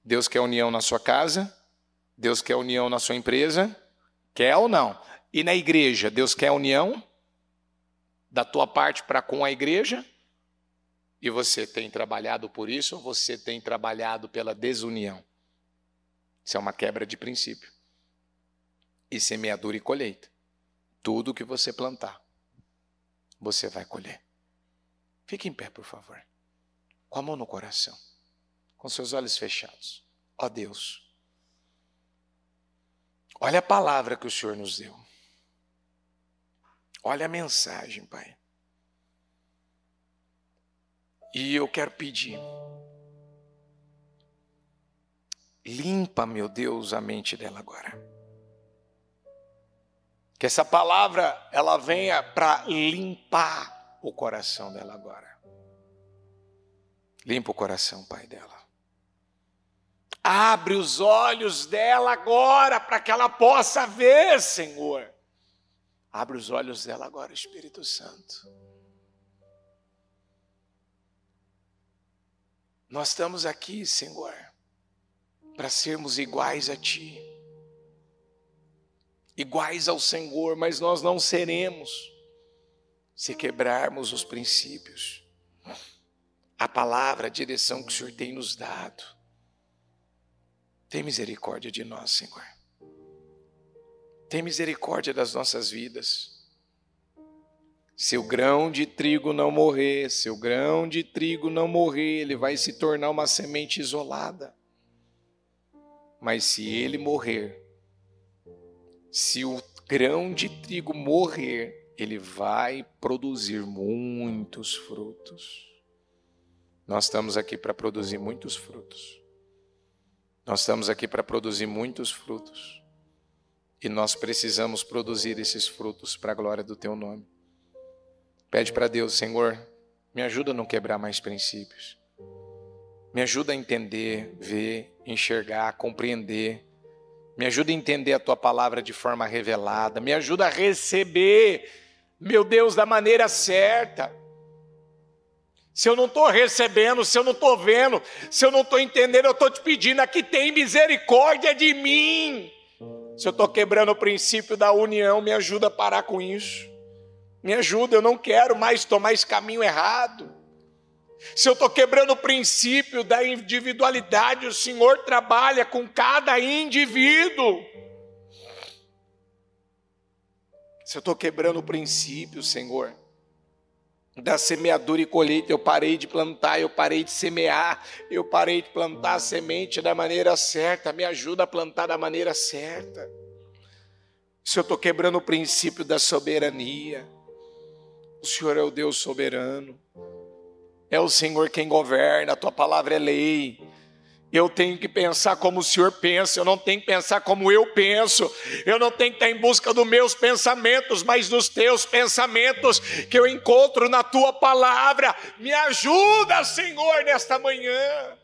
Deus quer união na sua casa. Deus quer união na sua empresa. Quer ou não? E na igreja, Deus quer união? da tua parte para com a igreja? E você tem trabalhado por isso ou você tem trabalhado pela desunião? Isso é uma quebra de princípio. E semeadura e colheita. Tudo que você plantar, você vai colher. Fique em pé, por favor. Com a mão no coração. Com seus olhos fechados. Ó Deus. Olha a palavra que o Senhor nos deu. Olha a mensagem, Pai. E eu quero pedir, limpa, meu Deus, a mente dela agora. Que essa palavra, ela venha para limpar o coração dela agora. Limpa o coração, Pai, dela. Abre os olhos dela agora, para que ela possa ver, Senhor. Abre os olhos dela agora, Espírito Santo. Nós estamos aqui, Senhor, para sermos iguais a Ti, iguais ao Senhor, mas nós não seremos se quebrarmos os princípios, a palavra, a direção que o Senhor tem nos dado. Tem misericórdia de nós, Senhor. Tem misericórdia das nossas vidas. Se o grão de trigo não morrer, se o grão de trigo não morrer, ele vai se tornar uma semente isolada. Mas se ele morrer, se o grão de trigo morrer, ele vai produzir muitos frutos. Nós estamos aqui para produzir muitos frutos. Nós estamos aqui para produzir muitos frutos. E nós precisamos produzir esses frutos para a glória do Teu nome. Pede para Deus, Senhor, me ajuda a não quebrar mais princípios. Me ajuda a entender, ver, enxergar, compreender. Me ajuda a entender a Tua palavra de forma revelada. Me ajuda a receber, meu Deus, da maneira certa. Se eu não estou recebendo, se eu não estou vendo, se eu não estou entendendo, eu estou te pedindo aqui, tem misericórdia de mim. Se eu estou quebrando o princípio da união, me ajuda a parar com isso. Me ajuda, eu não quero mais tomar esse caminho errado. Se eu estou quebrando o princípio da individualidade, o Senhor trabalha com cada indivíduo. Se eu estou quebrando o princípio, Senhor, da semeadura e colheita, eu parei de plantar, eu parei de semear, eu parei de plantar a semente da maneira certa, me ajuda a plantar da maneira certa. Se eu estou quebrando o princípio da soberania, o Senhor é o Deus soberano, é o Senhor quem governa, a Tua palavra é lei. Eu tenho que pensar como o Senhor pensa, eu não tenho que pensar como eu penso, eu não tenho que estar em busca dos meus pensamentos, mas dos Teus pensamentos que eu encontro na Tua palavra. Me ajuda, Senhor, nesta manhã,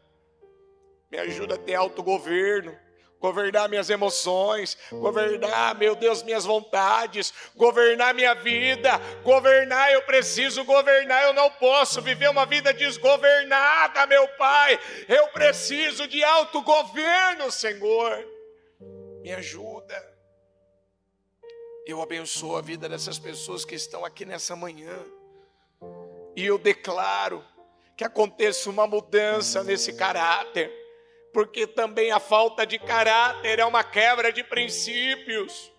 me ajuda a ter autogoverno, governar minhas emoções, governar, meu Deus, minhas vontades, governar minha vida, governar, eu preciso governar, eu não posso viver uma vida desgovernada, meu Pai, eu preciso de autogoverno, Senhor, me ajuda. Eu abençoo a vida dessas pessoas que estão aqui nessa manhã, e eu declaro que aconteça uma mudança nesse caráter, porque também a falta de caráter é uma quebra de princípios.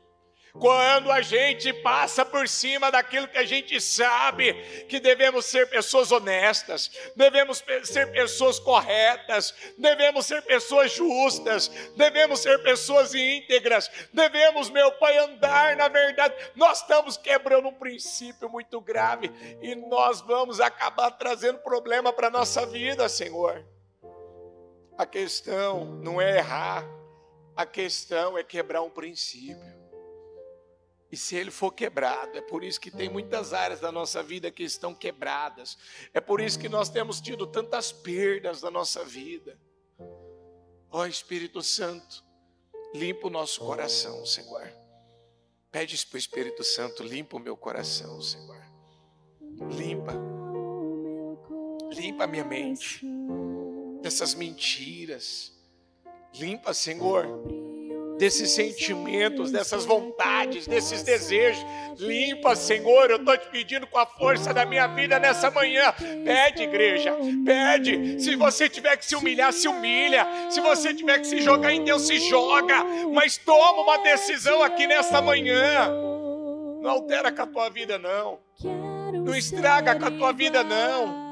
Quando a gente passa por cima daquilo que a gente sabe, que devemos ser pessoas honestas, devemos ser pessoas corretas, devemos ser pessoas justas, devemos ser pessoas íntegras, devemos, meu Pai, andar na verdade. Nós estamos quebrando um princípio muito grave e nós vamos acabar trazendo problema para a nossa vida, Senhor. A questão não é errar, a questão é quebrar um princípio. E se ele for quebrado, é por isso que tem muitas áreas da nossa vida que estão quebradas. É por isso que nós temos tido tantas perdas na nossa vida. Ó Espírito Santo, limpa o nosso coração, Senhor. Pede isso para o Espírito Santo, limpa o meu coração, Senhor. Limpa a minha mente dessas mentiras. Limpa, Senhor, desses sentimentos, dessas vontades, desses desejos. Limpa, Senhor, eu estou te pedindo com a força da minha vida nessa manhã. Pede, igreja, pede. Se você tiver que se humilhar, se humilha. Se você tiver que se jogar em Deus, se joga. Mas toma uma decisão aqui nessa manhã. Não altera com a tua vida, não. Não estraga com a tua vida, não.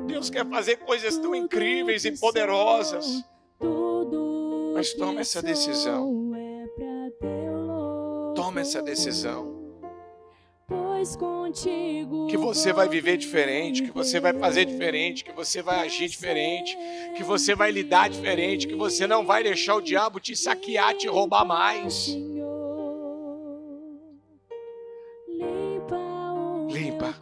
Deus quer fazer coisas tão incríveis e poderosas. Mas toma essa decisão. Toma essa decisão. Que você vai viver diferente, que você vai fazer diferente, que você vai agir diferente, que você vai lidar diferente, que você não vai deixar o diabo te saquear, te roubar mais. Limpa.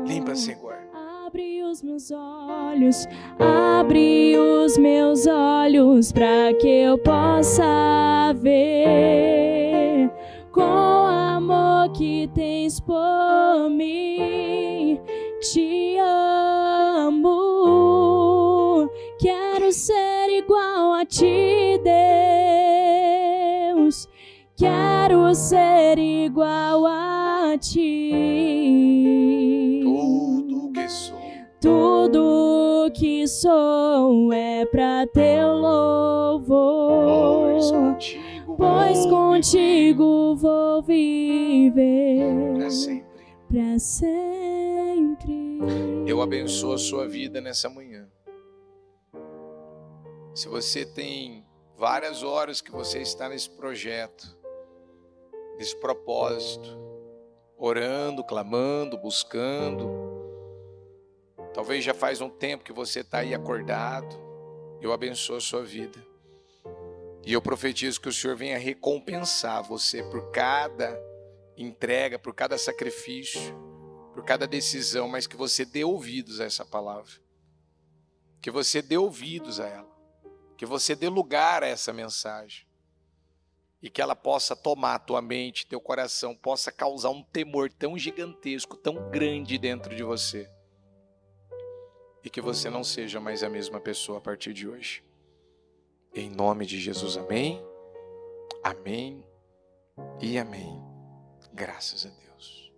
Limpa, Senhor. Abre os meus olhos, abre os meus olhos para que eu possa ver com o amor que tens por mim. Te amo, quero ser igual a ti, Deus. Quero ser igual a ti. Tudo que sou é pra teu louvor. Pois contigo vou viver pra sempre. Eu abençoo a sua vida nessa manhã. Se você tem várias horas que você está nesse projeto, nesse propósito, orando, clamando, buscando, talvez já faz um tempo que você está aí acordado, eu abençoo a sua vida. E eu profetizo que o Senhor venha recompensar você por cada entrega, por cada sacrifício, por cada decisão, mas que você dê ouvidos a essa palavra. Que você dê ouvidos a ela. Que você dê lugar a essa mensagem. E que ela possa tomar a tua mente, teu coração, possa causar um temor tão gigantesco, tão grande dentro de você. E que você não seja mais a mesma pessoa a partir de hoje. Em nome de Jesus, amém, amém e amém. Graças a Deus.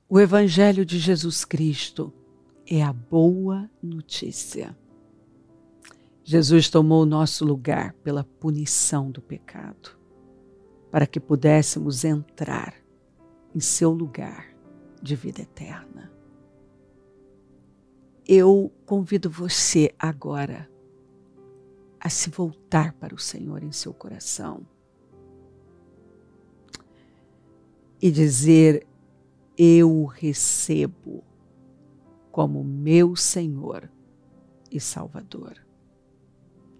O Evangelho de Jesus Cristo é a boa notícia. Jesus tomou o nosso lugar pela punição do pecado, para que pudéssemos entrar em seu lugar de vida eterna. Eu convido você agora a se voltar para o Senhor em seu coração e dizer: eu o recebo como meu Senhor e Salvador.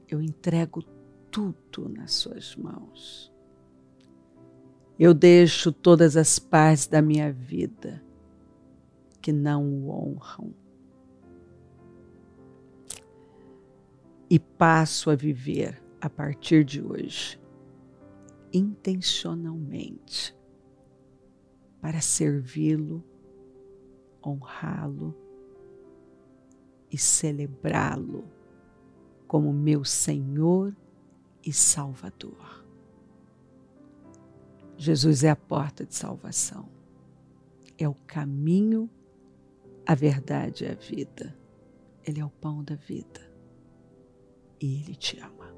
Eu entrego tudo nas suas mãos. Eu deixo todas as partes da minha vida que não o honram e passo a viver a partir de hoje intencionalmente para servi-lo, honrá-lo e celebrá-lo como meu Senhor e Salvador. Jesus é a porta de salvação, é o caminho, a verdade e a vida. Ele é o pão da vida e Ele te ama.